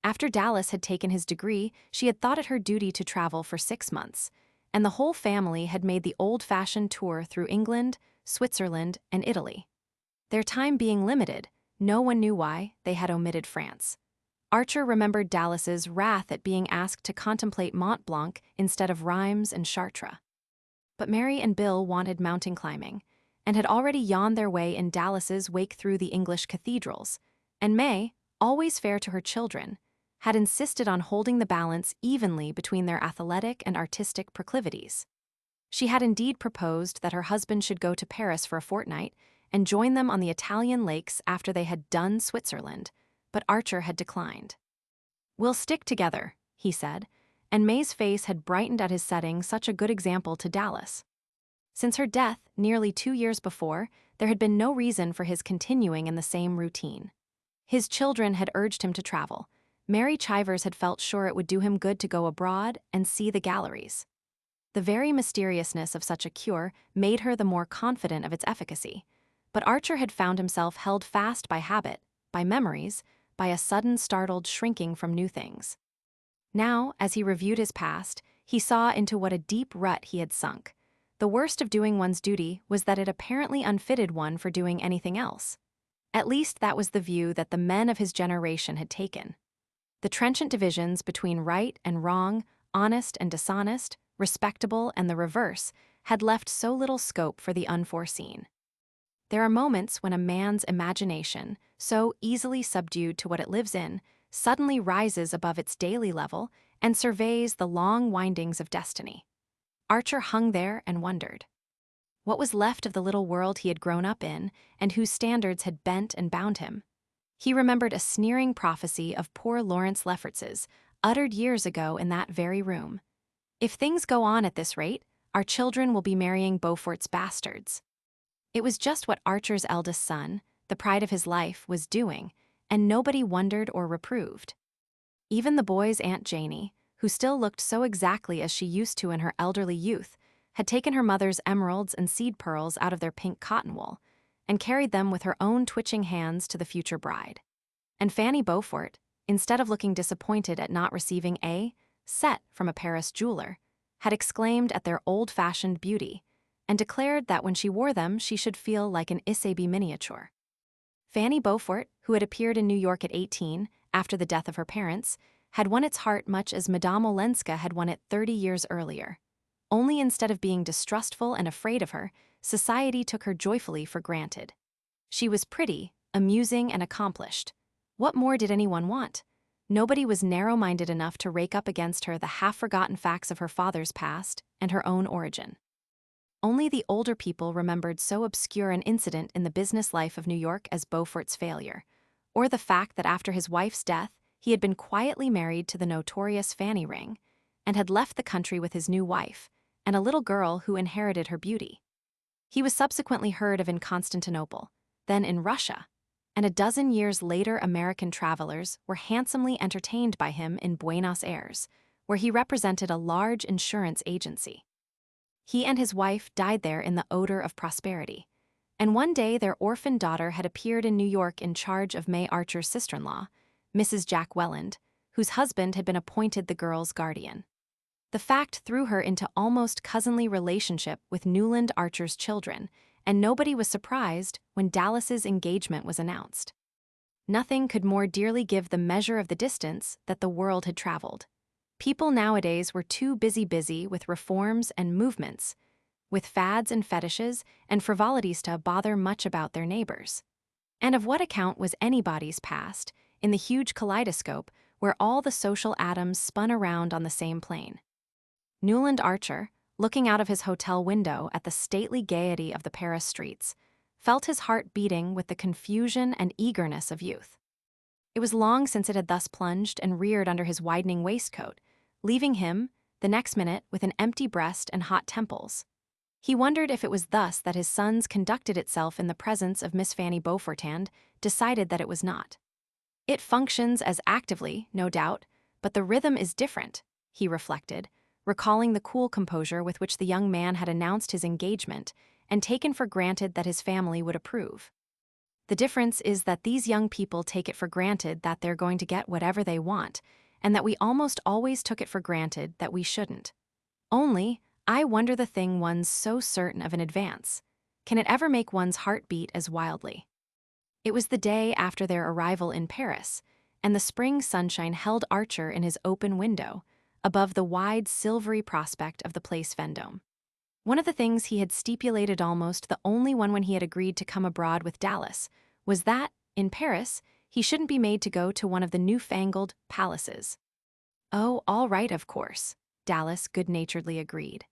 After Dallas had taken his degree, she had thought it her duty to travel for 6 months, and the whole family had made the old-fashioned tour through England, Switzerland, and Italy. Their time being limited, no one knew why they had omitted France. Archer remembered Dallas's wrath at being asked to contemplate Mont Blanc instead of Rheims and Chartres. But Mary and Bill wanted mountain climbing, and had already yawned their way in Dallas's wake through the English cathedrals, and May, always fair to her children, had insisted on holding the balance evenly between their athletic and artistic proclivities. She had indeed proposed that her husband should go to Paris for a fortnight and join them on the Italian lakes after they had done Switzerland, but Archer had declined. "We'll stick together," he said, and May's face had brightened at his setting such a good example to Dallas. Since her death, nearly 2 years before, there had been no reason for his continuing in the same routine. His children had urged him to travel. Mary Chivers had felt sure it would do him good to go abroad and see the galleries. The very mysteriousness of such a cure made her the more confident of its efficacy, but Archer had found himself held fast by habit, by memories, by a sudden startled shrinking from new things. Now, as he reviewed his past, he saw into what a deep rut he had sunk. The worst of doing one's duty was that it apparently unfitted one for doing anything else. At least that was the view that the men of his generation had taken. The trenchant divisions between right and wrong, honest and dishonest, respectable and the reverse, had left so little scope for the unforeseen. There are moments when a man's imagination, so easily subdued to what it lives in, suddenly rises above its daily level and surveys the long windings of destiny. Archer hung there and wondered. What was left of the little world he had grown up in and whose standards had bent and bound him? He remembered a sneering prophecy of poor Lawrence Lefferts's, uttered years ago in that very room. "If things go on at this rate, our children will be marrying Beaufort's bastards." It was just what Archer's eldest son, the pride of his life, was doing, and nobody wondered or reproved. Even the boy's Aunt Janie, who still looked so exactly as she used to in her elderly youth, had taken her mother's emeralds and seed pearls out of their pink cotton wool, and carried them with her own twitching hands to the future bride. And Fanny Beaufort, instead of looking disappointed at not receiving a set from a Paris jeweler, had exclaimed at their old-fashioned beauty, and declared that when she wore them she should feel like an Isaby miniature. Fanny Beaufort, who had appeared in New York at 18, after the death of her parents, had won its heart much as Madame Olenska had won it 30 years earlier. Only instead of being distrustful and afraid of her, society took her joyfully for granted. She was pretty, amusing, and accomplished. What more did anyone want? Nobody was narrow-minded enough to rake up against her the half-forgotten facts of her father's past and her own origin. Only the older people remembered so obscure an incident in the business life of New York as Beaufort's failure, or the fact that after his wife's death, he had been quietly married to the notorious Fanny Ring, and had left the country with his new wife, and a little girl who inherited her beauty. He was subsequently heard of in Constantinople, then in Russia, and a dozen years later American travelers were handsomely entertained by him in Buenos Aires, where he represented a large insurance agency. He and his wife died there in the odor of prosperity. And one day their orphan daughter had appeared in New York in charge of May Archer's sister-in-law, Mrs. Jack Welland, whose husband had been appointed the girl's guardian. The fact threw her into almost cousinly relationship with Newland Archer's children, and nobody was surprised when Dallas's engagement was announced. Nothing could more dearly give the measure of the distance that the world had traveled. People nowadays were too busy with reforms and movements, with fads and fetishes and frivolities to bother much about their neighbors. And of what account was anybody's past in the huge kaleidoscope where all the social atoms spun around on the same plane? Newland Archer, looking out of his hotel window at the stately gaiety of the Paris streets, felt his heart beating with the confusion and eagerness of youth. It was long since it had thus plunged and reared under his widening waistcoat, leaving him, the next minute, with an empty breast and hot temples. He wondered if it was thus that his son's conducted itself in the presence of Miss Fanny Beaufort, and decided that it was not. It functions as actively, no doubt, but the rhythm is different, he reflected, recalling the cool composure with which the young man had announced his engagement and taken for granted that his family would approve. The difference is that these young people take it for granted that they're going to get whatever they want, and that we almost always took it for granted that we shouldn't. Only, I wonder the thing one's so certain of in advance. Can it ever make one's heart beat as wildly? It was the day after their arrival in Paris, and the spring sunshine held Archer in his open window, above the wide silvery prospect of the Place Vendôme. One of the things he had stipulated, almost the only one when he had agreed to come abroad with Dallas, was that, in Paris, he shouldn't be made to go to one of the newfangled palaces. "Oh, all right, of course," Dallas good-naturedly agreed.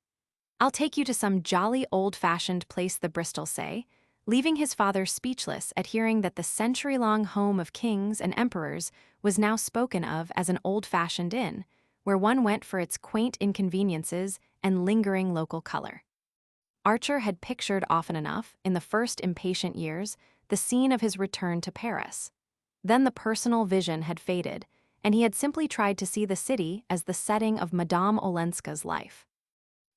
"I'll take you to some jolly old-fashioned place," the Bristol say, leaving his father speechless at hearing that the century-long home of kings and emperors was now spoken of as an old-fashioned inn, where one went for its quaint inconveniences and lingering local color. Archer had pictured often enough, in the first impatient years, the scene of his return to Paris. Then the personal vision had faded, and he had simply tried to see the city as the setting of Madame Olenska's life.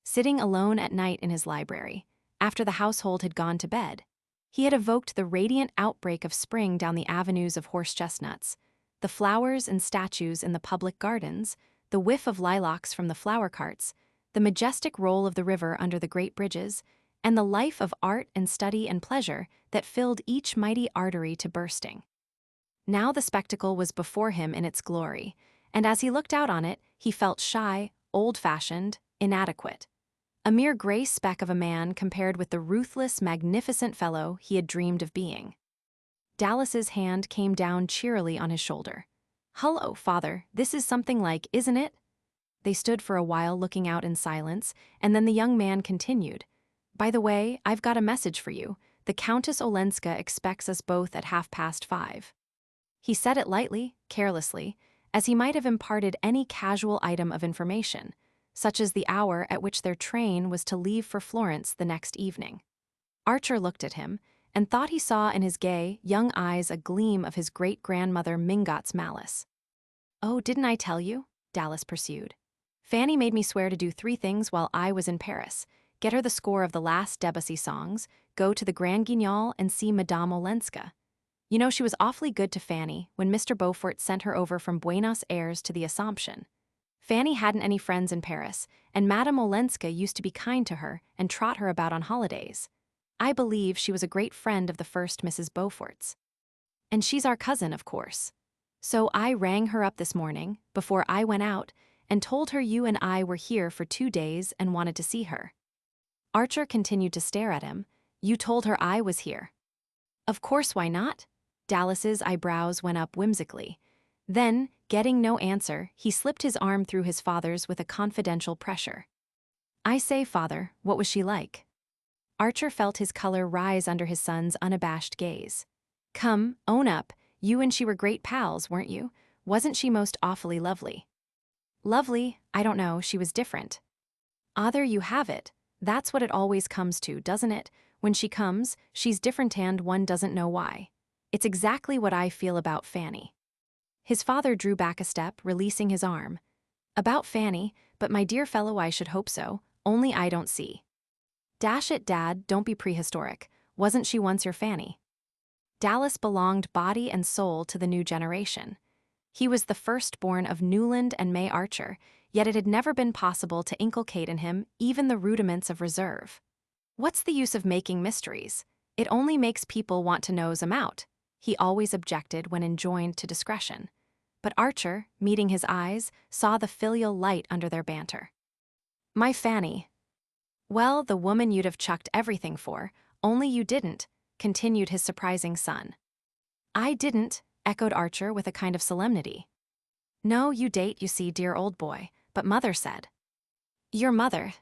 Sitting alone at night in his library, after the household had gone to bed, he had evoked the radiant outbreak of spring down the avenues of horse-chestnuts, the flowers and statues in the public gardens, the whiff of lilacs from the flower carts, the majestic roll of the river under the great bridges, and the life of art and study and pleasure that filled each mighty artery to bursting. Now the spectacle was before him in its glory, and as he looked out on it, he felt shy, old-fashioned, inadequate. A mere gray speck of a man compared with the ruthless, magnificent fellow he had dreamed of being. Dallas's hand came down cheerily on his shoulder. "Hullo, father, this is something like, isn't it?" They stood for a while looking out in silence, and then the young man continued, "By the way, I've got a message for you. The Countess Olenska expects us both at 5:30. He said it lightly, carelessly, as he might have imparted any casual item of information, such as the hour at which their train was to leave for Florence the next evening. Archer looked at him, and thought he saw in his gay, young eyes a gleam of his great-grandmother Mingott's malice. "Oh, didn't I tell you?" Dallas pursued. "Fanny made me swear to do 3 things while I was in Paris: get her the score of the last Debussy songs, go to the Grand Guignol, and see Madame Olenska. You know, she was awfully good to Fanny when Mr. Beaufort sent her over from Buenos Aires to the Assumption. Fanny hadn't any friends in Paris, and Madame Olenska used to be kind to her and trot her about on holidays. I believe she was a great friend of the first Mrs. Beaufort's. And she's our cousin, of course. So I rang her up this morning, before I went out, and told her you and I were here for 2 days and wanted to see her." Archer continued to stare at him. "You told her I was here?" "Of course, why not?" Dallas's eyebrows went up whimsically. Then, getting no answer, he slipped his arm through his father's with a confidential pressure. "I say, father, what was she like?" Archer felt his color rise under his son's unabashed gaze. "Come, own up, you and she were great pals, weren't you? Wasn't she most awfully lovely?" "Lovely? I don't know, she was different." "Ah, there you have it. That's what it always comes to, doesn't it? When she comes, she's different and one doesn't know why. It's exactly what I feel about Fanny." His father drew back a step, releasing his arm. About Fanny, but my dear fellow, I should hope so, only I don't see. Dash it, Dad, don't be prehistoric. Wasn't she once your Fanny? Dallas belonged body and soul to the new generation. He was the firstborn of Newland and May Archer, yet it had never been possible to inculcate in him even the rudiments of reserve. What's the use of making mysteries? It only makes people want to nose 'em out, he always objected when enjoined to discretion. But Archer, meeting his eyes, saw the filial light under their banter. My Fanny. Well, the woman you'd have chucked everything for, only you didn't, continued his surprising son. I didn't, echoed Archer with a kind of solemnity. No, you date, you see, dear old boy, but Mother said. Your mother?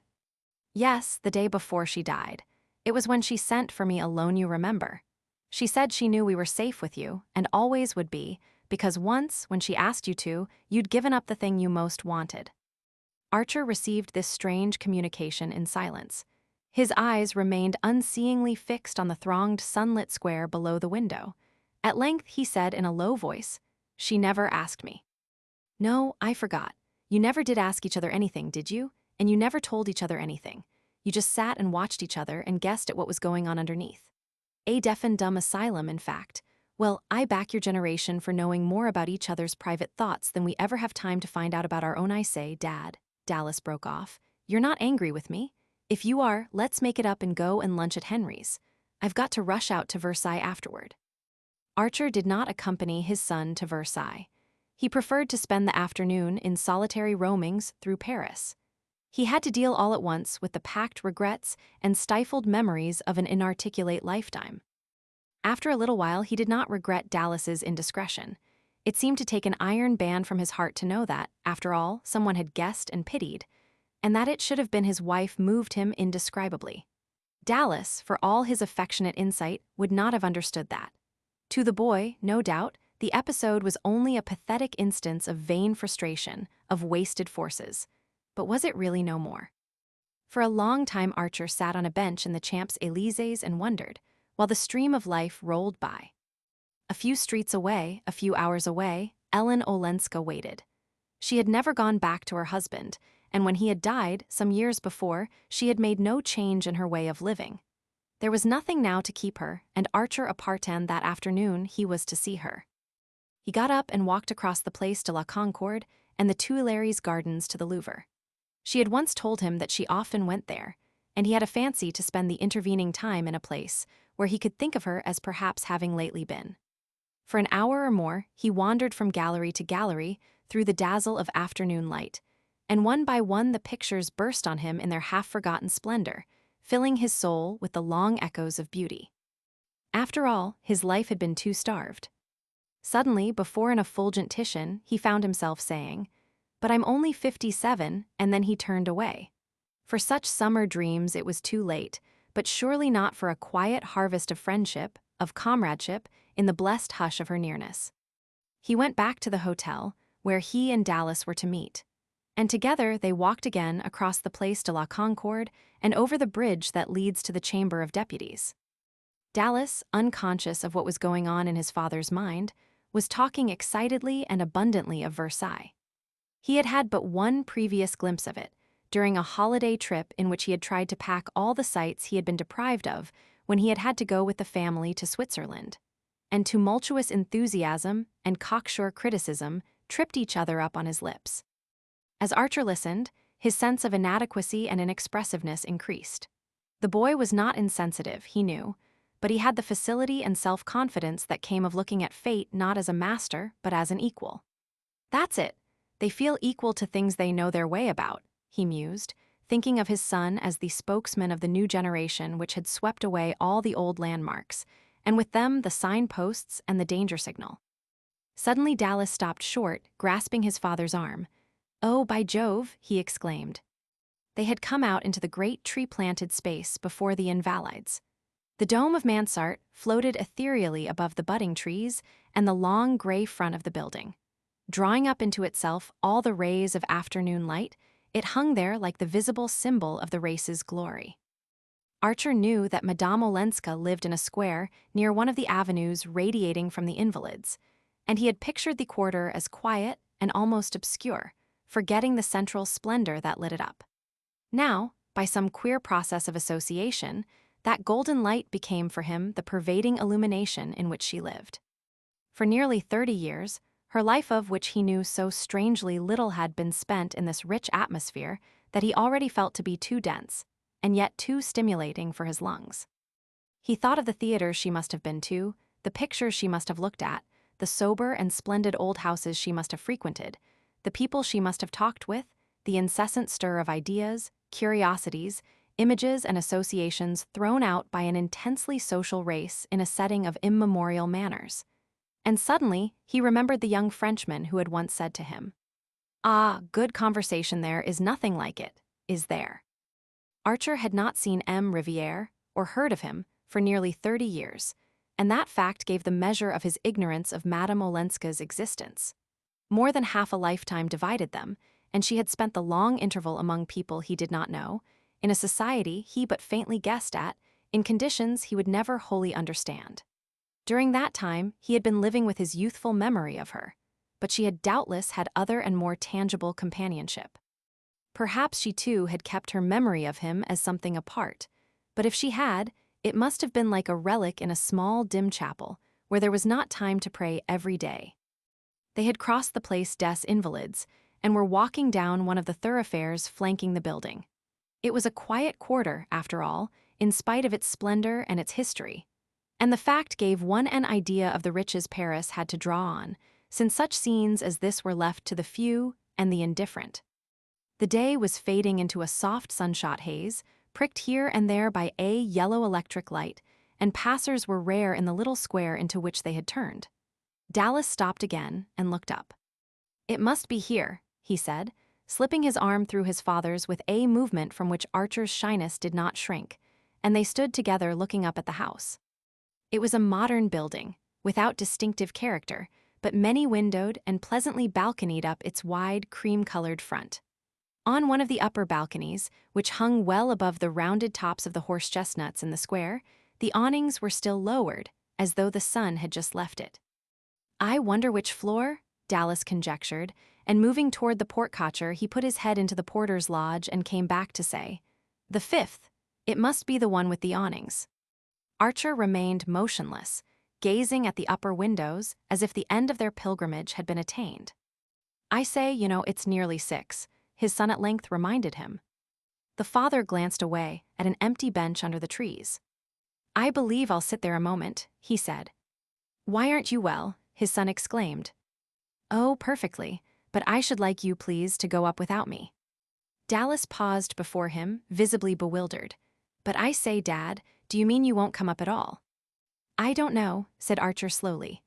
Yes, the day before she died. It was when she sent for me alone, you remember. She said she knew we were safe with you, and always would be, because once, when she asked you to, you'd given up the thing you most wanted. Archer received this strange communication in silence. His eyes remained unseeingly fixed on the thronged sunlit square below the window. At length he said in a low voice, She never asked me. No, I forgot. You never did ask each other anything, did you? And you never told each other anything. You just sat and watched each other and guessed at what was going on underneath. A deaf and dumb asylum, in fact. Well, I back your generation for knowing more about each other's private thoughts than we ever have time to find out about our own. I say, Dad, Dallas broke off. You're not angry with me? If you are, let's make it up and go and lunch at Henry's. I've got to rush out to Versailles afterward. Archer did not accompany his son to Versailles. He preferred to spend the afternoon in solitary roamings through Paris. He had to deal all at once with the packed regrets and stifled memories of an inarticulate lifetime. After a little while, he did not regret Dallas's indiscretion. It seemed to take an iron band from his heart to know that, after all, someone had guessed and pitied, and that it should have been his wife moved him indescribably. Dallas, for all his affectionate insight, would not have understood that. To the boy, no doubt, the episode was only a pathetic instance of vain frustration, of wasted forces. But was it really no more? For a long time Archer sat on a bench in the Champs-Élysées and wondered, while the stream of life rolled by. A few streets away, a few hours away, Ellen Olenska waited. She had never gone back to her husband, and when he had died, some years before, she had made no change in her way of living. There was nothing now to keep her, and Archer appartened that afternoon he was to see her. He got up and walked across the Place de la Concorde and the Tuileries Gardens to the Louvre. She had once told him that she often went there, and he had a fancy to spend the intervening time in a place where he could think of her as perhaps having lately been. For an hour or more, he wandered from gallery to gallery through the dazzle of afternoon light, and one by one the pictures burst on him in their half-forgotten splendor, filling his soul with the long echoes of beauty. After all, his life had been too starved. Suddenly, before an effulgent Titian, he found himself saying, But I'm only 57, and then he turned away. For such summer dreams it was too late, but surely not for a quiet harvest of friendship, of comradeship, in the blessed hush of her nearness. He went back to the hotel, where he and Dallas were to meet. And together they walked again across the Place de la Concorde and over the bridge that leads to the Chamber of Deputies. Dallas, unconscious of what was going on in his father's mind, was talking excitedly and abundantly of Versailles. He had had but one previous glimpse of it, during a holiday trip in which he had tried to pack all the sights he had been deprived of when he had had to go with the family to Switzerland. And tumultuous enthusiasm and cocksure criticism tripped each other up on his lips. As Archer listened, his sense of inadequacy and inexpressiveness increased. The boy was not insensitive, he knew, but he had the facility and self-confidence that came of looking at fate not as a master, but as an equal. That's it. They feel equal to things they know their way about, he mused, thinking of his son as the spokesman of the new generation which had swept away all the old landmarks, and with them the signposts and the danger signal. Suddenly Dallas stopped short, grasping his father's arm. Oh, by Jove, he exclaimed. They had come out into the great tree-planted space before the Invalides. The dome of Mansart floated ethereally above the budding trees and the long gray front of the building. Drawing up into itself all the rays of afternoon light, it hung there like the visible symbol of the race's glory. Archer knew that Madame Olenska lived in a square near one of the avenues radiating from the Invalides, and he had pictured the quarter as quiet and almost obscure, forgetting the central splendor that lit it up. Now, by some queer process of association, that golden light became for him the pervading illumination in which she lived. For nearly 30 years, her life of which he knew so strangely little had been spent in this rich atmosphere that he already felt to be too dense, and yet too stimulating for his lungs. He thought of the theaters she must have been to, the pictures she must have looked at, the sober and splendid old houses she must have frequented, the people she must have talked with, the incessant stir of ideas, curiosities, images and associations thrown out by an intensely social race in a setting of immemorial manners. And suddenly, he remembered the young Frenchman who had once said to him, "Ah, good conversation there is nothing like it, is there?" Archer had not seen M. Riviere, or heard of him, for nearly 30 years, and that fact gave the measure of his ignorance of Madame Olenska's existence. More than half a lifetime divided them, and she had spent the long interval among people he did not know, in a society he but faintly guessed at, in conditions he would never wholly understand. During that time, he had been living with his youthful memory of her, but she had doubtless had other and more tangible companionship. Perhaps she too had kept her memory of him as something apart, but if she had, it must have been like a relic in a small, dim chapel, where there was not time to pray every day. They had crossed the Place des Invalides, and were walking down one of the thoroughfares flanking the building. It was a quiet quarter, after all, in spite of its splendor and its history. And the fact gave one an idea of the riches Paris had to draw on, since such scenes as this were left to the few and the indifferent. The day was fading into a soft sunshot haze, pricked here and there by a yellow electric light, and passers were rare in the little square into which they had turned. Dallas stopped again and looked up. "It must be here," he said, slipping his arm through his father's with a movement from which Archer's shyness did not shrink, and they stood together looking up at the house. It was a modern building, without distinctive character, but many-windowed and pleasantly balconied up its wide, cream-colored front. On one of the upper balconies, which hung well above the rounded tops of the horse chestnuts in the square, the awnings were still lowered, as though the sun had just left it. "I wonder which floor?" Dallas conjectured, and moving toward the portcotcher, he put his head into the porter's lodge and came back to say, "The 5th. It must be the one with the awnings." Archer remained motionless, gazing at the upper windows as if the end of their pilgrimage had been attained. "I say, it's nearly 6, his son at length reminded him. The father glanced away at an empty bench under the trees. "I believe I'll sit there a moment," he said. "Why aren't you well?" his son exclaimed. "Oh, perfectly, but I should like you, please, to go up without me." Dallas paused before him, visibly bewildered. "But I say, Dad, do you mean you won't come up at all?" "I don't know," said Archer slowly.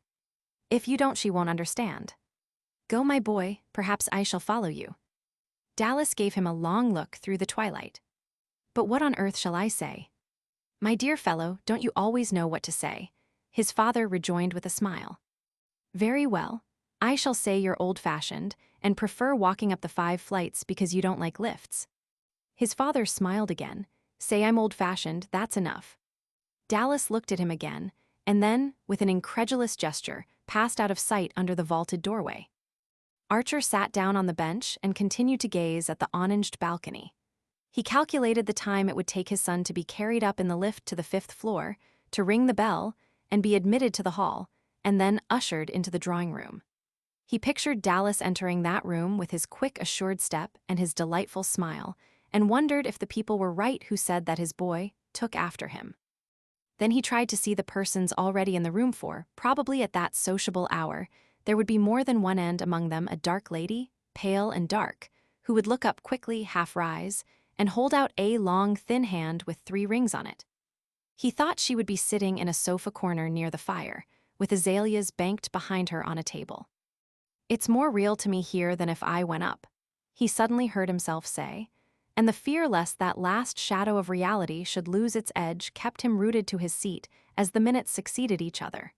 "If you don't, she won't understand." "Go, my boy, perhaps I shall follow you." Dallas gave him a long look through the twilight. "But what on earth shall I say?" "My dear fellow, don't you always know what to say?" his father rejoined with a smile. "Very well. I shall say you're old-fashioned and prefer walking up the 5 flights because you don't like lifts." His father smiled again. "Say I'm old-fashioned, that's enough." Dallas looked at him again, and then, with an incredulous gesture, passed out of sight under the vaulted doorway. Archer sat down on the bench and continued to gaze at the awninged balcony. He calculated the time it would take his son to be carried up in the lift to the 5th floor, to ring the bell, and be admitted to the hall, and then ushered into the drawing-room. He pictured Dallas entering that room with his quick, assured step and his delightful smile, and wondered if the people were right who said that his boy took after him. Then he tried to see the persons already in the room, for, probably at that sociable hour, there would be more than one end among them a dark lady, pale and dark, who would look up quickly, half-rise, and hold out a long, thin hand with 3 rings on it. He thought she would be sitting in a sofa corner near the fire, with azaleas banked behind her on a table. "It's more real to me here than if I went up," he suddenly heard himself say, and the fear lest that last shadow of reality should lose its edge kept him rooted to his seat as the minutes succeeded each other.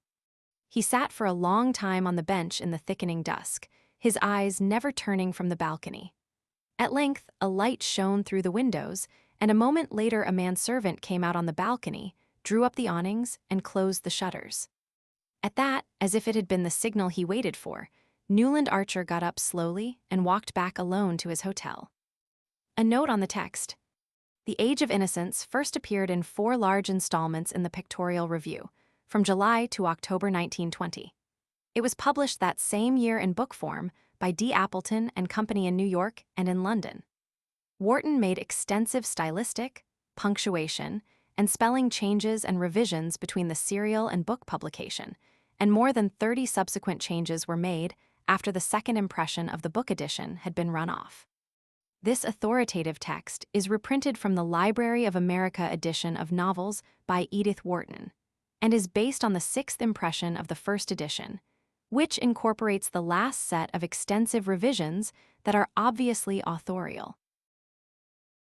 He sat for a long time on the bench in the thickening dusk, his eyes never turning from the balcony. At length, a light shone through the windows, and a moment later a manservant came out on the balcony, drew up the awnings, and closed the shutters. At that, as if it had been the signal he waited for, Newland Archer got up slowly and walked back alone to his hotel. A note on the text. The Age of Innocence first appeared in 4 large installments in the Pictorial Review, from July to October 1920. It was published that same year in book form by D. Appleton and Company in New York and in London. Wharton made extensive stylistic, punctuation, and spelling changes and revisions between the serial and book publication, and more than 30 subsequent changes were made after the second impression of the book edition had been run off. This authoritative text is reprinted from the Library of America edition of novels by Edith Wharton, and is based on the 6th impression of the first edition, which incorporates the last set of extensive revisions that are obviously authorial.